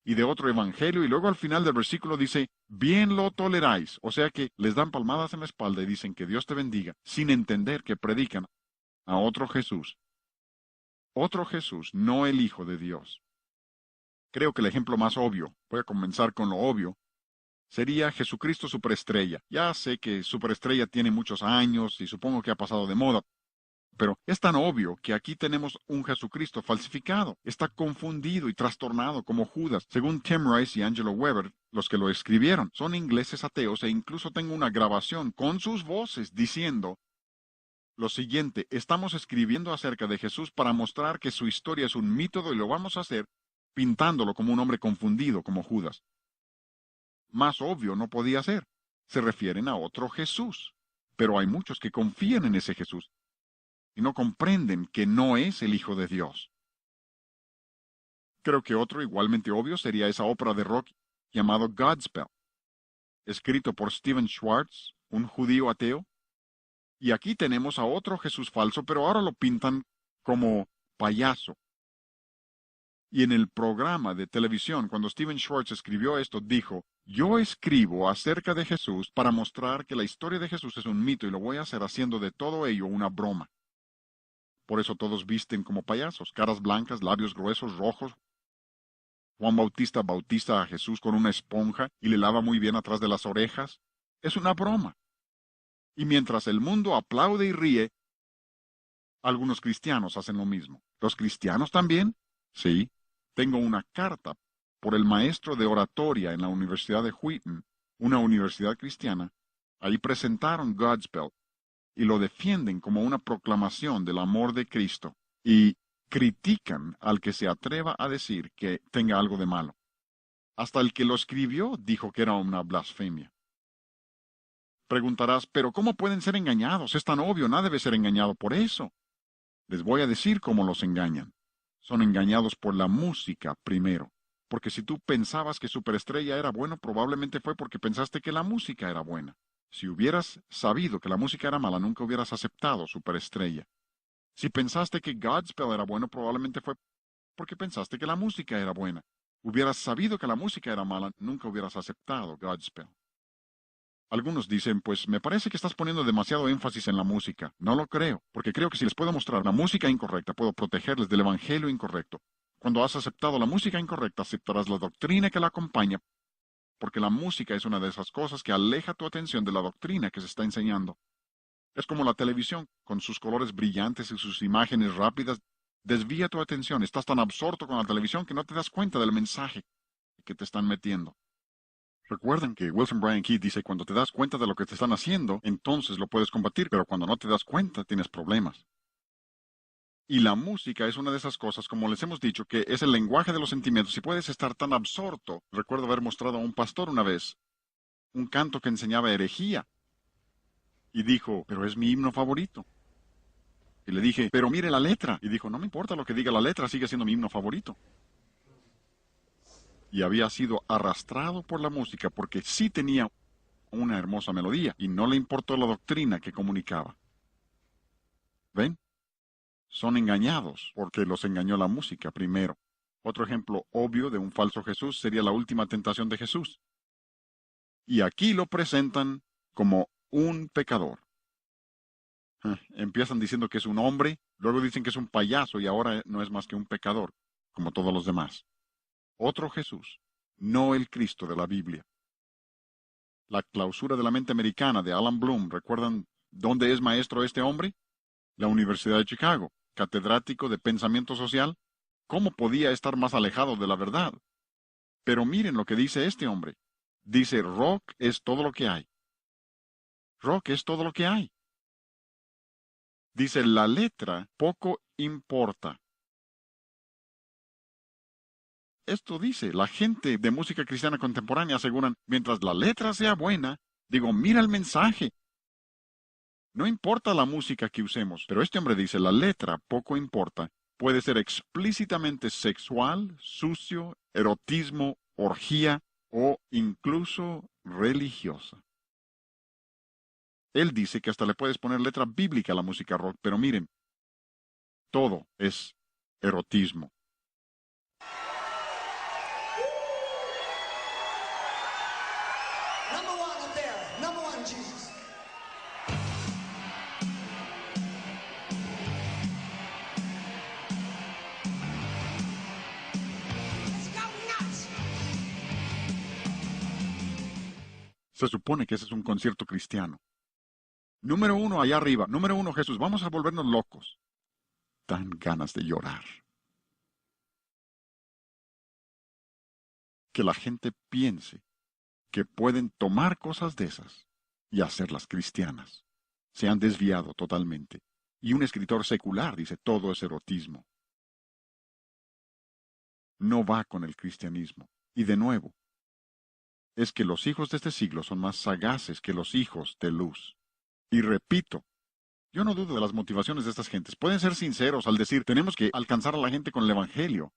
y de otro evangelio, y luego al final del versículo dice, bien lo toleráis, o sea que les dan palmadas en la espalda y dicen que Dios te bendiga, sin entender que predican a otro Jesús, no el Hijo de Dios. Creo que el ejemplo más obvio, voy a comenzar con lo obvio, sería Jesucristo Superestrella. Ya sé que Superestrella tiene muchos años y supongo que ha pasado de moda, pero es tan obvio que aquí tenemos un Jesucristo falsificado. Está confundido y trastornado como Judas. Según Tim Rice y Angelo Weber, los que lo escribieron, son ingleses ateos e incluso tengo una grabación con sus voces diciendo lo siguiente, estamos escribiendo acerca de Jesús para mostrar que su historia es un mito y lo vamos a hacer pintándolo como un hombre confundido como Judas. Más obvio no podía ser. Se refieren a otro Jesús. Pero hay muchos que confían en ese Jesús y no comprenden que no es el Hijo de Dios. Creo que otro igualmente obvio sería esa ópera de rock llamado Godspell, escrito por Stephen Schwartz, un judío ateo. Y aquí tenemos a otro Jesús falso, pero ahora lo pintan como payaso. Y en el programa de televisión, cuando Stephen Schwartz escribió esto, dijo, yo escribo acerca de Jesús para mostrar que la historia de Jesús es un mito y lo voy a hacer haciendo de todo ello una broma. Por eso todos visten como payasos, caras blancas, labios gruesos, rojos. Juan Bautista bautiza a Jesús con una esponja y le lava muy bien atrás de las orejas. Es una broma. Y mientras el mundo aplaude y ríe, algunos cristianos hacen lo mismo. ¿Los cristianos también? Sí. Tengo una carta por el maestro de oratoria en la Universidad de Wheaton, una universidad cristiana. Ahí presentaron Godspell y lo defienden como una proclamación del amor de Cristo y critican al que se atreva a decir que tenga algo de malo. Hasta el que lo escribió dijo que era una blasfemia. Preguntarás, ¿pero cómo pueden ser engañados? Es tan obvio, nadie debe ser engañado por eso. Les voy a decir cómo los engañan. Son engañados por la música primero. Porque si tú pensabas que Superestrella era bueno, probablemente fue porque pensaste que la música era buena. Si hubieras sabido que la música era mala, nunca hubieras aceptado Superestrella. Si pensaste que Godspell era bueno, probablemente fue porque pensaste que la música era buena. Hubieras sabido que la música era mala, nunca hubieras aceptado Godspell. Algunos dicen, pues me parece que estás poniendo demasiado énfasis en la música. No lo creo, porque creo que si les puedo mostrar la música incorrecta, puedo protegerles del evangelio incorrecto. Cuando has aceptado la música incorrecta, aceptarás la doctrina que la acompaña, porque la música es una de esas cosas que aleja tu atención de la doctrina que se está enseñando. Es como la televisión, con sus colores brillantes y sus imágenes rápidas, desvía tu atención. Estás tan absorto con la televisión que no te das cuenta del mensaje que te están metiendo. Recuerden que Wilson Bryan Keith dice, cuando te das cuenta de lo que te están haciendo, entonces lo puedes combatir, pero cuando no te das cuenta, tienes problemas. Y la música es una de esas cosas, como les hemos dicho, que es el lenguaje de los sentimientos y puedes estar tan absorto. Recuerdo haber mostrado a un pastor una vez un canto que enseñaba herejía y dijo, pero es mi himno favorito. Y le dije, pero mire la letra. Y dijo, no me importa lo que diga la letra, sigue siendo mi himno favorito. Y había sido arrastrado por la música porque sí tenía una hermosa melodía y no le importó la doctrina que comunicaba. ¿Ven? Son engañados porque los engañó la música primero. Otro ejemplo obvio de un falso Jesús sería la última tentación de Jesús. Y aquí lo presentan como un pecador. Empiezan diciendo que es un hombre, luego dicen que es un payaso y ahora no es más que un pecador, como todos los demás. Otro Jesús, no el Cristo de la Biblia. La clausura de la mente americana de Alan Bloom, ¿recuerdan dónde es maestro este hombre? La Universidad de Chicago, catedrático de pensamiento social. ¿Cómo podía estar más alejado de la verdad? Pero miren lo que dice este hombre. Dice, rock es todo lo que hay. Rock es todo lo que hay. Dice, la letra poco importa. Esto dice, la gente de música cristiana contemporánea aseguran, mientras la letra sea buena, digo, mira el mensaje. No importa la música que usemos, pero este hombre dice, la letra poco importa. Puede ser explícitamente sexual, sucio, erotismo, orgía o incluso religiosa. Él dice que hasta le puedes poner letra bíblica a la música rock, pero miren, todo es erotismo. Number one up there. Number one, Jesus. Let's go nuts. Se supone que ese es un concierto cristiano. Número uno, allá arriba. Número uno, Jesús. Vamos a volvernos locos. Dan ganas de llorar. Que la gente piense que pueden tomar cosas de esas y hacerlas cristianas. Se han desviado totalmente. Y un escritor secular dice, todo es erotismo. No va con el cristianismo. Y de nuevo, es que los hijos de este siglo son más sagaces que los hijos de luz. Y repito, yo no dudo de las motivaciones de estas gentes. Pueden ser sinceros al decir, tenemos que alcanzar a la gente con el Evangelio.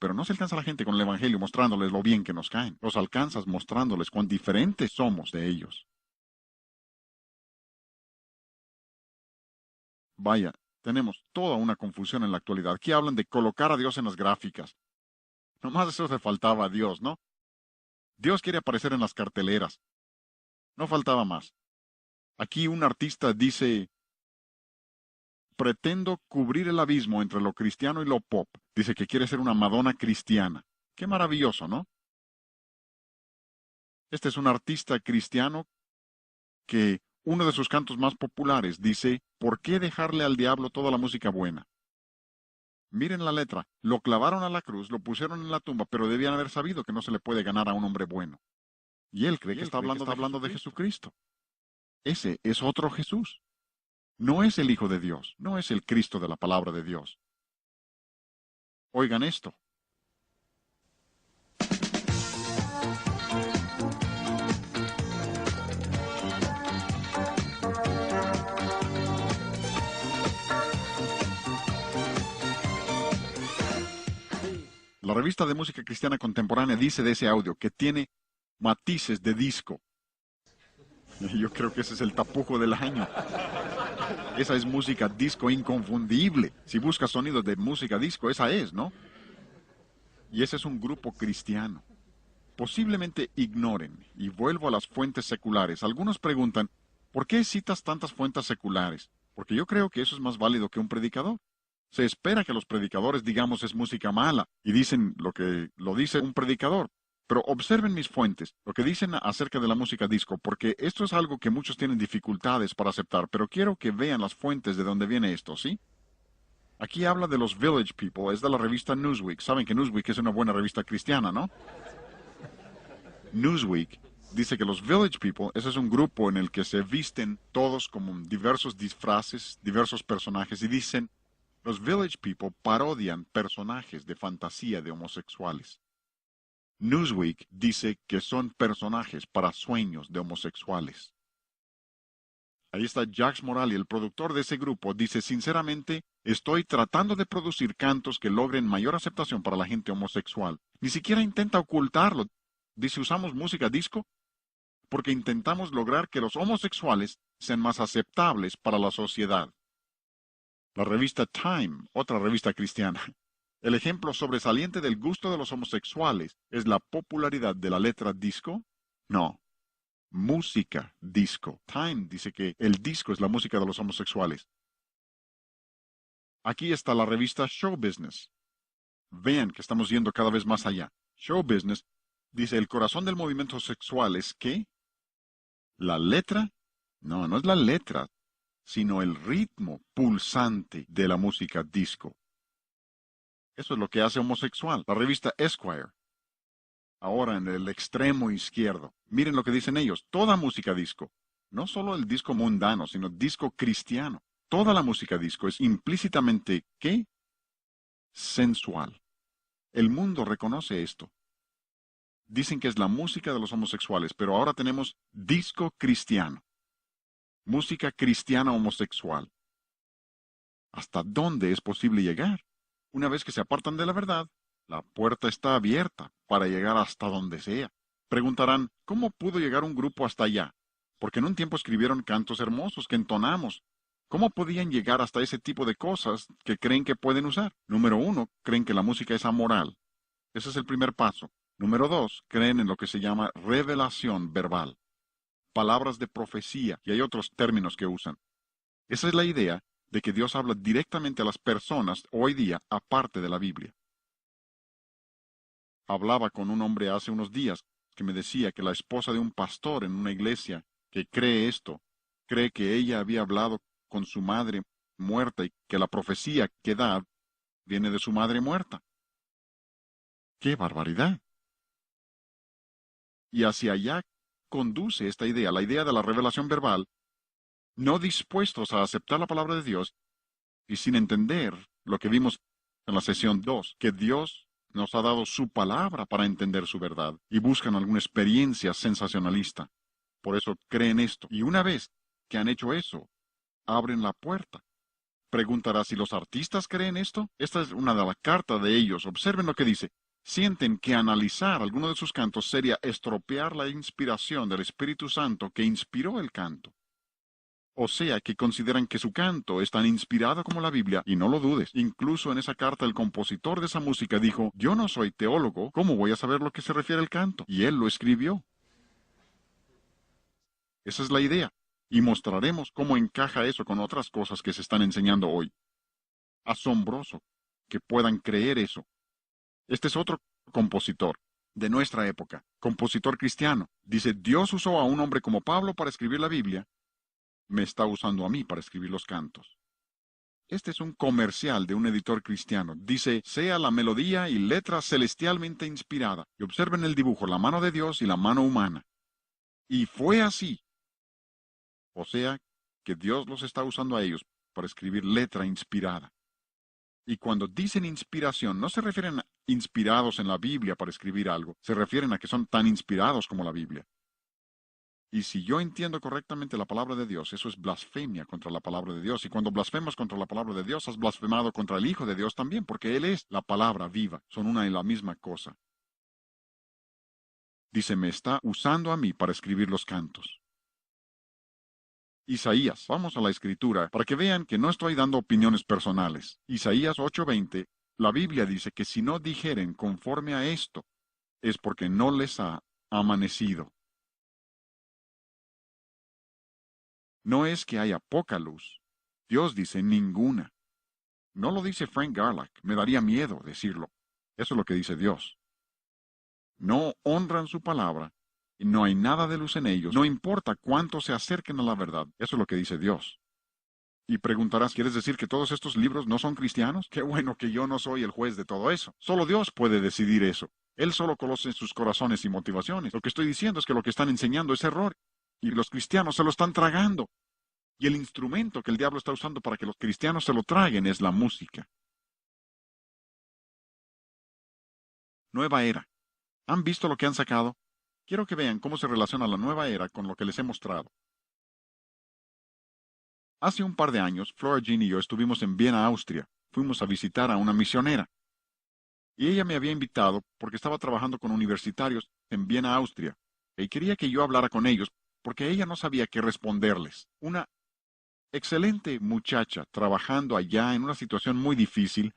Pero no se alcanza a la gente con el Evangelio mostrándoles lo bien que nos caen. Los alcanzas mostrándoles cuán diferentes somos de ellos. Vaya, tenemos toda una confusión en la actualidad. Aquí hablan de colocar a Dios en las gráficas. Nomás eso le faltaba a Dios, ¿no? Dios quiere aparecer en las carteleras. No faltaba más. Aquí un artista dice, pretendo cubrir el abismo entre lo cristiano y lo pop. Dice que quiere ser una Madonna cristiana. Qué maravilloso, ¿no? Este es un artista cristiano que uno de sus cantos más populares dice, ¿por qué dejarle al diablo toda la música buena? Miren la letra, lo clavaron a la cruz, lo pusieron en la tumba, pero debían haber sabido que no se le puede ganar a un hombre bueno. Y él cree que está hablando de Jesucristo. Ese es otro Jesús. No es el Hijo de Dios, no es el Cristo de la palabra de Dios. Oigan esto. La revista de música cristiana contemporánea dice de ese audio que tiene matices de disco. Yo creo que ese es el tapujo del año. Esa es música disco inconfundible. Si buscas sonidos de música disco, esa es, ¿no? Y ese es un grupo cristiano. Posiblemente ignoren, y vuelvo a las fuentes seculares. Algunos preguntan, ¿por qué citas tantas fuentes seculares? Porque yo creo que eso es más válido que un predicador. Se espera que los predicadores digamos es música mala, y dicen lo que lo dice un predicador. Pero observen mis fuentes, lo que dicen acerca de la música disco, porque esto es algo que muchos tienen dificultades para aceptar, pero quiero que vean las fuentes de donde viene esto, ¿sí? Aquí habla de los Village People, es de la revista Newsweek. Saben que Newsweek es una buena revista cristiana, ¿no? Newsweek dice que los Village People, ese es un grupo en el que se visten todos como diversos disfraces, diversos personajes, y dicen, los Village People parodian personajes de fantasía de homosexuales. Newsweek dice que son personajes para sueños de homosexuales. Ahí está Jax Morali, el productor de ese grupo, dice, sinceramente, estoy tratando de producir cantos que logren mayor aceptación para la gente homosexual. Ni siquiera intenta ocultarlo. Dice, usamos música disco porque intentamos lograr que los homosexuales sean más aceptables para la sociedad. La revista Time, otra revista cristiana. El ejemplo sobresaliente del gusto de los homosexuales es la popularidad de la letra disco. No, música disco. Time dice que el disco es la música de los homosexuales. Aquí está la revista Show Business. Vean que estamos yendo cada vez más allá. Show Business dice, el corazón del movimiento sexual es ¿qué? ¿La letra? No, no es la letra, sino el ritmo pulsante de la música disco. Eso es lo que hace homosexual. La revista Esquire. Ahora en el extremo izquierdo. Miren lo que dicen ellos. Toda música disco. No solo el disco mundano, sino disco cristiano. Toda la música disco es implícitamente, ¿qué? Sensual. El mundo reconoce esto. Dicen que es la música de los homosexuales, pero ahora tenemos disco cristiano. Música cristiana homosexual. ¿Hasta dónde es posible llegar? Una vez que se apartan de la verdad, la puerta está abierta para llegar hasta donde sea. Preguntarán, ¿cómo pudo llegar un grupo hasta allá? Porque en un tiempo escribieron cantos hermosos que entonamos. ¿Cómo podían llegar hasta ese tipo de cosas que creen que pueden usar? Número 1, creen que la música es amoral. Ese es el primer paso. Número 2, creen en lo que se llama revelación verbal. Palabras de profecía, y hay otros términos que usan. Esa es la idea de que Dios habla directamente a las personas hoy día, aparte de la Biblia. Hablaba con un hombre hace unos días que me decía que la esposa de un pastor en una iglesia que cree esto, cree que ella había hablado con su madre muerta y que la profecía que da viene de su madre muerta. ¡Qué barbaridad! Y hacia allá conduce esta idea, la idea de la revelación verbal, no dispuestos a aceptar la palabra de Dios y sin entender lo que vimos en la sesión 2, que Dios nos ha dado su palabra para entender su verdad y buscan alguna experiencia sensacionalista. Por eso creen esto. Y una vez que han hecho eso, abren la puerta. Preguntará si los artistas creen esto. Esta es una de las cartas de ellos. Observen lo que dice. Sienten que analizar alguno de sus cantos sería estropear la inspiración del Espíritu Santo que inspiró el canto. O sea, que consideran que su canto es tan inspirado como la Biblia, y no lo dudes. Incluso en esa carta el compositor de esa música dijo, yo no soy teólogo, ¿cómo voy a saber lo que se refiere al canto? Y él lo escribió. Esa es la idea. Y mostraremos cómo encaja eso con otras cosas que se están enseñando hoy. Asombroso que puedan creer eso. Este es otro compositor de nuestra época, compositor cristiano. Dice, Dios usó a un hombre como Pablo para escribir la Biblia, me está usando a mí para escribir los cantos. Este es un comercial de un editor cristiano. Dice, sea la melodía y letra celestialmente inspirada. Y observen el dibujo, la mano de Dios y la mano humana. Y fue así. O sea, que Dios los está usando a ellos para escribir letra inspirada. Y cuando dicen inspiración, no se refieren a inspirados en la Biblia para escribir algo, se refieren a que son tan inspirados como la Biblia. Y si yo entiendo correctamente la palabra de Dios, eso es blasfemia contra la palabra de Dios. Y cuando blasfemas contra la palabra de Dios, has blasfemado contra el Hijo de Dios también, porque Él es la palabra viva. Son una y la misma cosa. Dice, me está usando a mí para escribir los cantos. Isaías, vamos a la escritura, para que vean que no estoy dando opiniones personales. Isaías 8:20, la Biblia dice que si no dijeren conforme a esto, es porque no les ha amanecido. No es que haya poca luz. Dios dice ninguna. No lo dice Frank Garlock. Me daría miedo decirlo. Eso es lo que dice Dios. No honran su palabra y no hay nada de luz en ellos. No importa cuánto se acerquen a la verdad. Eso es lo que dice Dios. Y preguntarás, ¿quieres decir que todos estos libros no son cristianos? Qué bueno que yo no soy el juez de todo eso. Solo Dios puede decidir eso. Él solo conoce sus corazones y motivaciones. Lo que estoy diciendo es que lo que están enseñando es error. Y los cristianos se lo están tragando. Y el instrumento que el diablo está usando para que los cristianos se lo traguen es la música. Nueva era. ¿Han visto lo que han sacado? Quiero que vean cómo se relaciona la nueva era con lo que les he mostrado. Hace un par de años, Flora Jean y yo estuvimos en Viena, Austria. Fuimos a visitar a una misionera. Y ella me había invitado porque estaba trabajando con universitarios en Viena, Austria. Y quería que yo hablara con ellos porque ella no sabía qué responderles. Una excelente muchacha trabajando allá en una situación muy difícil.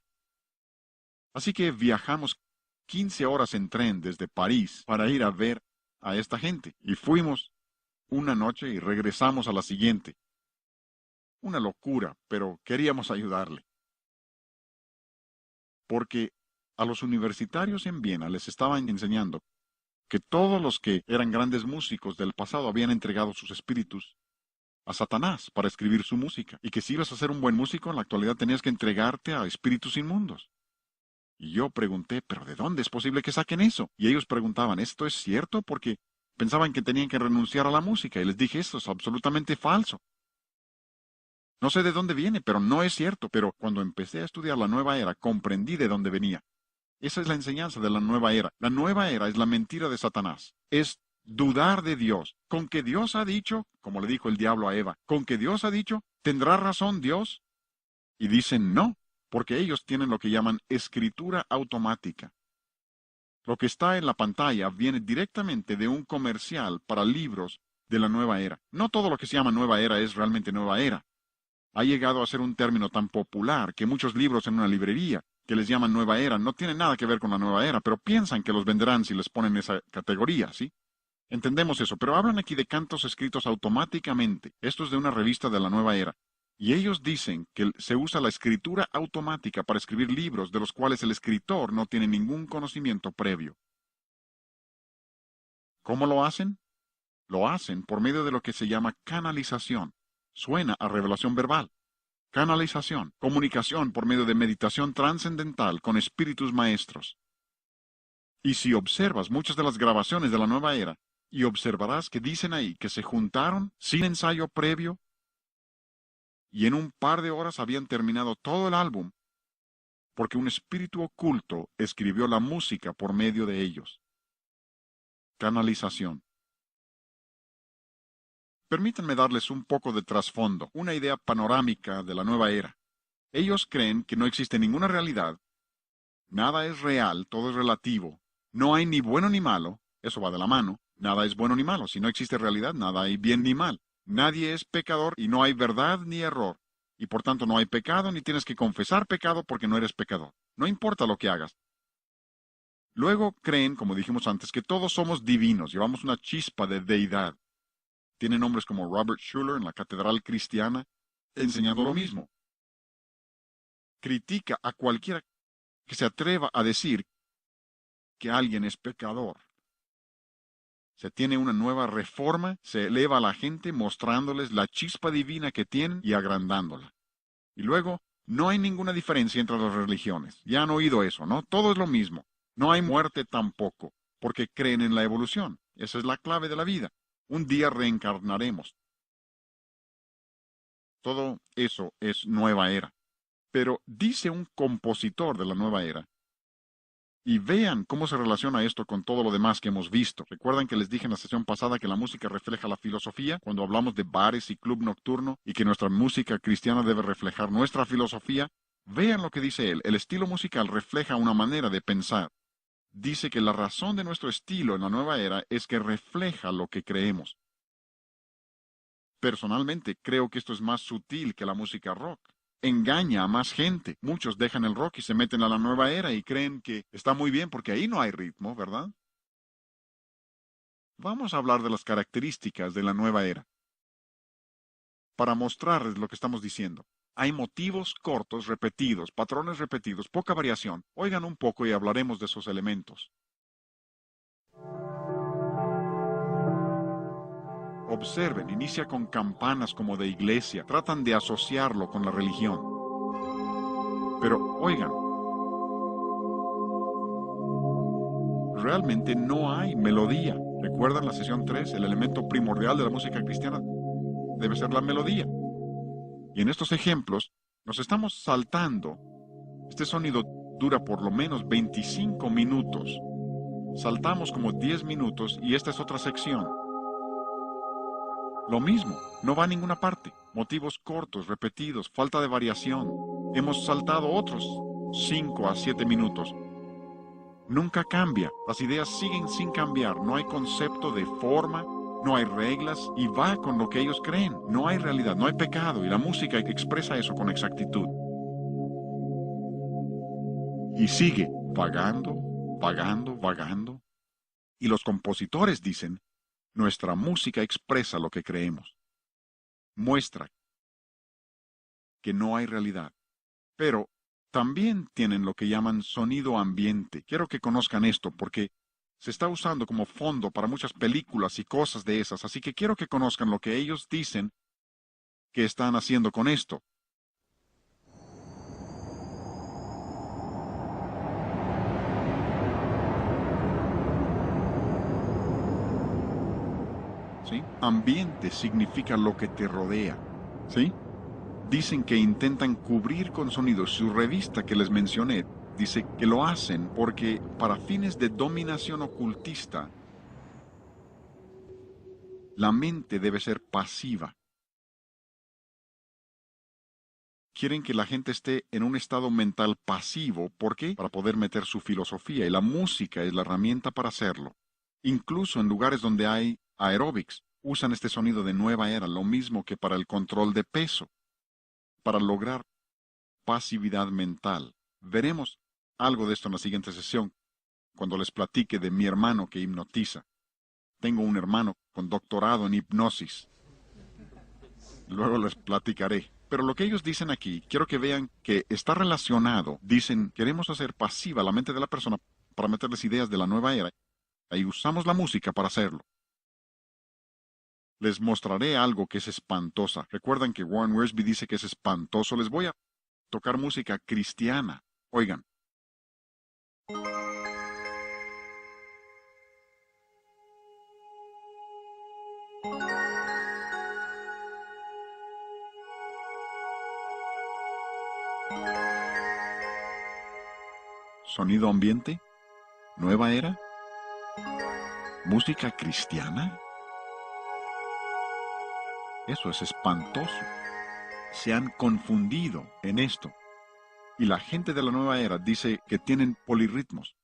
Así que viajamos 15 horas en tren desde París para ir a ver a esta gente. Y fuimos una noche y regresamos a la siguiente. Una locura, pero queríamos ayudarle. Porque a los universitarios en Viena les estaban enseñando que todos los que eran grandes músicos del pasado habían entregado sus espíritus a Satanás para escribir su música, y que si ibas a ser un buen músico en la actualidad tenías que entregarte a espíritus inmundos. Y yo pregunté, ¿pero de dónde es posible que saquen eso? Y ellos preguntaban, ¿esto es cierto? Porque pensaban que tenían que renunciar a la música, y les dije, esto es absolutamente falso. No sé de dónde viene, pero no es cierto. Pero cuando empecé a estudiar la nueva era, comprendí de dónde venía. Esa es la enseñanza de la nueva era. La nueva era es la mentira de Satanás. Es dudar de Dios. Con que Dios ha dicho, como le dijo el diablo a Eva, con que Dios ha dicho, ¿tendrá razón Dios? Y dicen no, porque ellos tienen lo que llaman escritura automática. Lo que está en la pantalla viene directamente de un comercial para libros de la nueva era. No todo lo que se llama nueva era es realmente nueva era. Ha llegado a ser un término tan popular que muchos libros en una librería que les llaman nueva era no tienen nada que ver con la nueva era, pero piensan que los venderán si les ponen esa categoría, ¿sí? Entendemos eso, pero hablan aquí de cantos escritos automáticamente. Esto es de una revista de la nueva era. Y ellos dicen que se usa la escritura automática para escribir libros de los cuales el escritor no tiene ningún conocimiento previo. ¿Cómo lo hacen? Lo hacen por medio de lo que se llama canalización. Suena a revelación verbal. Canalización, comunicación por medio de meditación trascendental con espíritus maestros. Y si observas muchas de las grabaciones de la nueva era, y observarás que dicen ahí que se juntaron sin ensayo previo, y en un par de horas habían terminado todo el álbum, porque un espíritu oculto escribió la música por medio de ellos. Canalización. Permítanme darles un poco de trasfondo, una idea panorámica de la nueva era. Ellos creen que no existe ninguna realidad, nada es real, todo es relativo, no hay ni bueno ni malo, eso va de la mano, nada es bueno ni malo, si no existe realidad, nada hay bien ni mal, nadie es pecador y no hay verdad ni error, y por tanto no hay pecado ni tienes que confesar pecado porque no eres pecador, no importa lo que hagas. Luego creen, como dijimos antes, que todos somos divinos, llevamos una chispa de deidad. Tienen hombres como Robert Schuller en la Catedral Cristiana enseñando lo mismo. Critica a cualquiera que se atreva a decir que alguien es pecador. Se tiene una nueva reforma, se eleva a la gente mostrándoles la chispa divina que tienen y agrandándola. Y luego, no hay ninguna diferencia entre las religiones. Ya han oído eso, ¿no? Todo es lo mismo. No hay muerte tampoco, porque creen en la evolución. Esa es la clave de la vida. Un día reencarnaremos. Todo eso es nueva era. Pero dice un compositor de la nueva era, y vean cómo se relaciona esto con todo lo demás que hemos visto. ¿Recuerdan que les dije en la sesión pasada que la música refleja la filosofía cuando hablamos de bares y club nocturno y que nuestra música cristiana debe reflejar nuestra filosofía? Vean lo que dice él. El estilo musical refleja una manera de pensar. Dice que la razón de nuestro estilo en la nueva era es que refleja lo que creemos. Personalmente, creo que esto es más sutil que la música rock. Engaña a más gente. Muchos dejan el rock y se meten a la nueva era y creen que está muy bien porque ahí no hay ritmo, ¿verdad? Vamos a hablar de las características de la nueva era. Para mostrarles lo que estamos diciendo. Hay motivos cortos, repetidos, patrones repetidos, poca variación. Oigan un poco y hablaremos de esos elementos. Observen, inicia con campanas como de iglesia, tratan de asociarlo con la religión. Pero, oigan, realmente no hay melodía. ¿Recuerdan la sesión 3? El elemento primordial de la música cristiana debe ser la melodía. Y en estos ejemplos nos estamos saltando. Este sonido dura por lo menos 25 minutos. Saltamos como 10 minutos y esta es otra sección. Lo mismo, no va a ninguna parte. Motivos cortos, repetidos, falta de variación. Hemos saltado otros 5 a 7 minutos. Nunca cambia, las ideas siguen sin cambiar, no hay concepto de forma, no hay reglas y va con lo que ellos creen. No hay realidad, no hay pecado y la música expresa eso con exactitud. Y sigue vagando, vagando, vagando. Y los compositores dicen, nuestra música expresa lo que creemos. Muestra que no hay realidad. Pero también tienen lo que llaman sonido ambiente. Quiero que conozcan esto porque se está usando como fondo para muchas películas y cosas de esas. Así que quiero que conozcan lo que ellos dicen que están haciendo con esto. ¿Sí? Ambiente significa lo que te rodea. ¿Sí? Dicen que intentan cubrir con sonidos. Su revista que les mencioné dice que lo hacen porque para fines de dominación ocultista, la mente debe ser pasiva. Quieren que la gente esté en un estado mental pasivo. ¿Por qué? Para poder meter su filosofía y la música es la herramienta para hacerlo. Incluso en lugares donde hay aeróbics, usan este sonido de nueva era, lo mismo que para el control de peso, para lograr pasividad mental. Veremos algo de esto en la siguiente sesión, cuando les platique de mi hermano que hipnotiza. Tengo un hermano con doctorado en hipnosis. Luego les platicaré. Pero lo que ellos dicen aquí, quiero que vean que está relacionado. Dicen, queremos hacer pasiva la mente de la persona para meterles ideas de la nueva era. Ahí usamos la música para hacerlo. Les mostraré algo que es espantosa. Recuerdan que Warren Wiersbe dice que es espantoso. Les voy a tocar música cristiana. Oigan. Sonido ambiente, nueva era, música cristiana. Eso es espantoso. Se han confundido en esto. Y la gente de la nueva era dice que tienen polirritmos.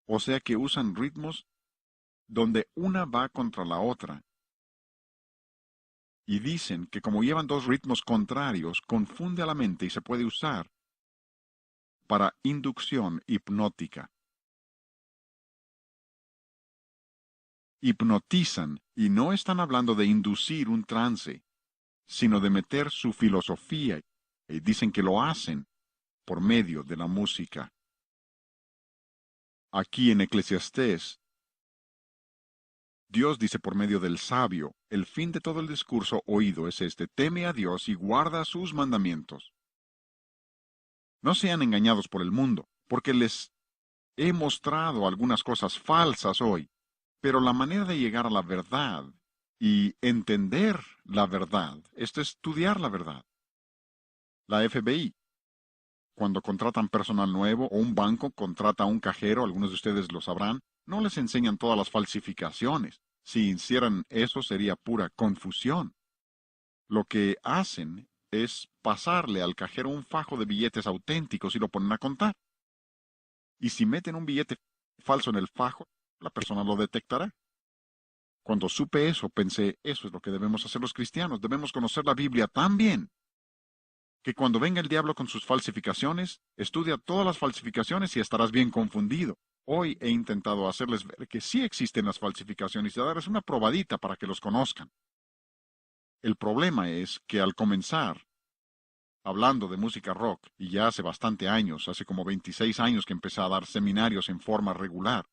O sea que usan ritmos donde una va contra la otra. Y dicen que como llevan dos ritmos contrarios, confunde a la mente y se puede usar para inducción hipnótica. Hipnotizan y no están hablando de inducir un trance, sino de meter su filosofía, y dicen que lo hacen por medio de la música. Aquí en Eclesiastés, Dios dice por medio del sabio, el fin de todo el discurso oído es este: teme a Dios y guarda sus mandamientos. No sean engañados por el mundo, porque les he mostrado algunas cosas falsas hoy, pero la manera de llegar a la verdad y entender la verdad es estudiar la verdad. La FBI, cuando contratan personal nuevo o un banco contrata a un cajero, algunos de ustedes lo sabrán, no les enseñan todas las falsificaciones. Si hicieran eso sería pura confusión. Lo que hacen es pasarle al cajero un fajo de billetes auténticos y lo ponen a contar. Y si meten un billete falso en el fajo, la persona lo detectará. Cuando supe eso, pensé, eso es lo que debemos hacer los cristianos. Debemos conocer la Biblia tan bien que cuando venga el diablo con sus falsificaciones, estudia todas las falsificaciones y estarás bien confundido. Hoy he intentado hacerles ver que sí existen las falsificaciones y darles una probadita para que los conozcan. El problema es que al comenzar, hablando de música rock, y ya hace bastante años, hace como 26 años que empecé a dar seminarios en forma regular,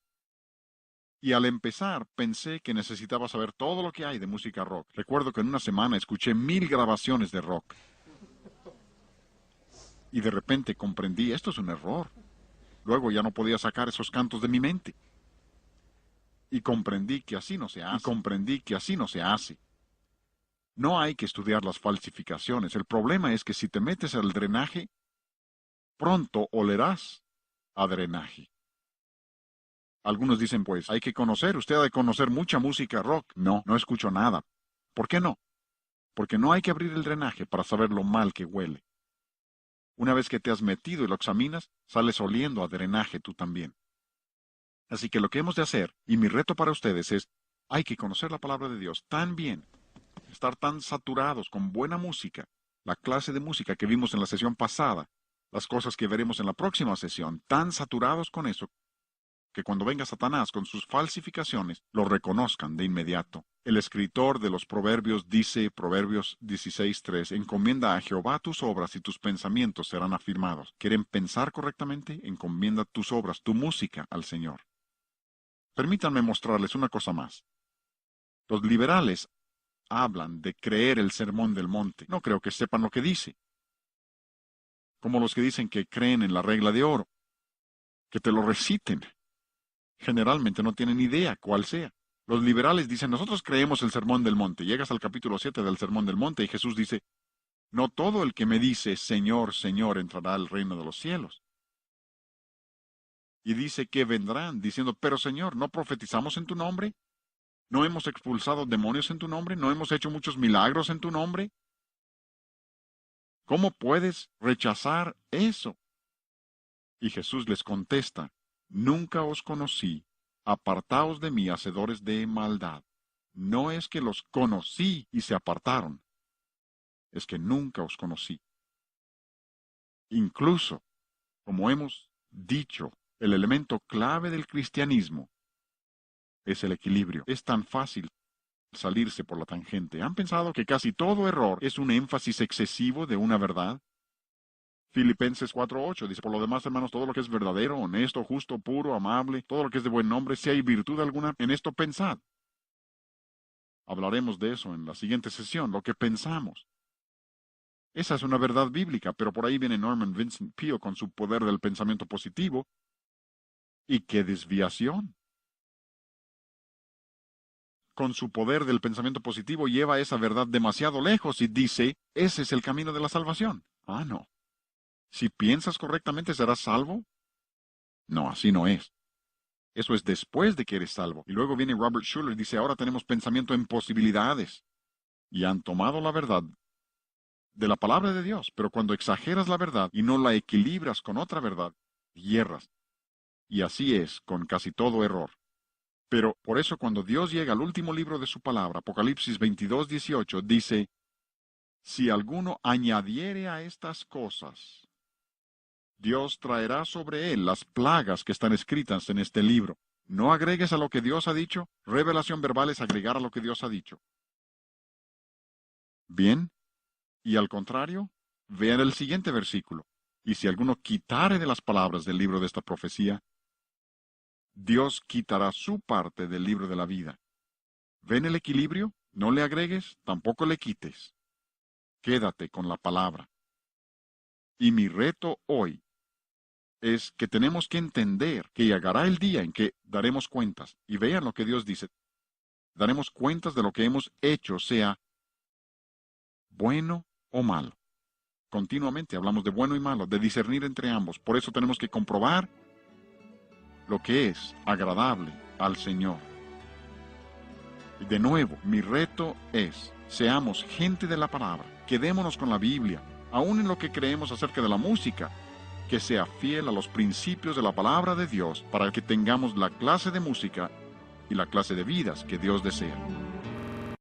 y al empezar pensé que necesitaba saber todo lo que hay de música rock. Recuerdo que en una semana escuché 1000 grabaciones de rock. Y de repente comprendí, esto es un error. Luego ya no podía sacar esos cantos de mi mente. Y comprendí que así no se hace. No hay que estudiar las falsificaciones. El problema es que si te metes al drenaje, pronto olerás a drenaje. Algunos dicen, pues, hay que conocer, usted ha de conocer mucha música rock. No, no escucho nada. ¿Por qué no? Porque no hay que abrir el drenaje para saber lo mal que huele. Una vez que te has metido y lo examinas, sales oliendo a drenaje tú también. Así que lo que hemos de hacer, y mi reto para ustedes es, hay que conocer la palabra de Dios tan bien, estar tan saturados con buena música, la clase de música que vimos en la sesión pasada, las cosas que veremos en la próxima sesión, tan saturados con eso, que cuando venga Satanás con sus falsificaciones, lo reconozcan de inmediato. El escritor de los Proverbios dice, Proverbios 16:3, encomienda a Jehová tus obras y tus pensamientos serán afirmados. ¿Quieren pensar correctamente? Encomienda tus obras, tu música al Señor. Permítanme mostrarles una cosa más. Los liberales hablan de creer el sermón del monte. No creo que sepan lo que dice. Como los que dicen que creen en la regla de oro. Que te lo reciten. Generalmente no tienen idea cuál sea. Los liberales dicen, nosotros creemos el sermón del monte. Llegas al capítulo 7 del sermón del monte y Jesús dice, no todo el que me dice, Señor, Señor, entrará al reino de los cielos. Y dice que vendrán, diciendo, pero Señor, ¿no profetizamos en tu nombre? ¿No hemos expulsado demonios en tu nombre? ¿No hemos hecho muchos milagros en tu nombre? ¿Cómo puedes rechazar eso? Y Jesús les contesta, nunca os conocí, apartaos de mí, hacedores de maldad. No es que los conocí y se apartaron, es que nunca os conocí. Incluso, como hemos dicho, el elemento clave del cristianismo es el equilibrio. Es tan fácil salirse por la tangente. ¿Han pensado que casi todo error es un énfasis excesivo de una verdad? Filipenses 4:8 dice, por lo demás, hermanos, todo lo que es verdadero, honesto, justo, puro, amable, todo lo que es de buen nombre, si hay virtud alguna, en esto pensad. Hablaremos de eso en la siguiente sesión, lo que pensamos. Esa es una verdad bíblica, pero por ahí viene Norman Vincent Peale con su poder del pensamiento positivo. ¿Y qué desviación? Con su poder del pensamiento positivo lleva esa verdad demasiado lejos y dice, ese es el camino de la salvación. Ah, no. Si piensas correctamente, ¿serás salvo? No, así no es. Eso es después de que eres salvo. Y luego viene Robert Schuller y dice, ahora tenemos pensamiento en posibilidades. Y han tomado la verdad de la palabra de Dios, pero cuando exageras la verdad y no la equilibras con otra verdad, hierras. Y así es con casi todo error. Pero por eso cuando Dios llega al último libro de su palabra, Apocalipsis 22:18, dice, si alguno añadiere a estas cosas, Dios traerá sobre él las plagas que están escritas en este libro. No agregues a lo que Dios ha dicho. Revelación verbal es agregar a lo que Dios ha dicho. Bien, y al contrario, vean el siguiente versículo. Y si alguno quitare de las palabras del libro de esta profecía, Dios quitará su parte del libro de la vida. ¿Ven el equilibrio? No le agregues, tampoco le quites. Quédate con la palabra. Y mi reto hoy es que tenemos que entender que llegará el día en que daremos cuentas. Y vean lo que Dios dice. Daremos cuentas de lo que hemos hecho, sea bueno o malo. Continuamente hablamos de bueno y malo, de discernir entre ambos. Por eso tenemos que comprobar lo que es agradable al Señor. Y de nuevo, mi reto es, seamos gente de la palabra, quedémonos con la Biblia, aún en lo que creemos acerca de la música, que sea fiel a los principios de la palabra de Dios para que tengamos la clase de música y la clase de vidas que Dios desea.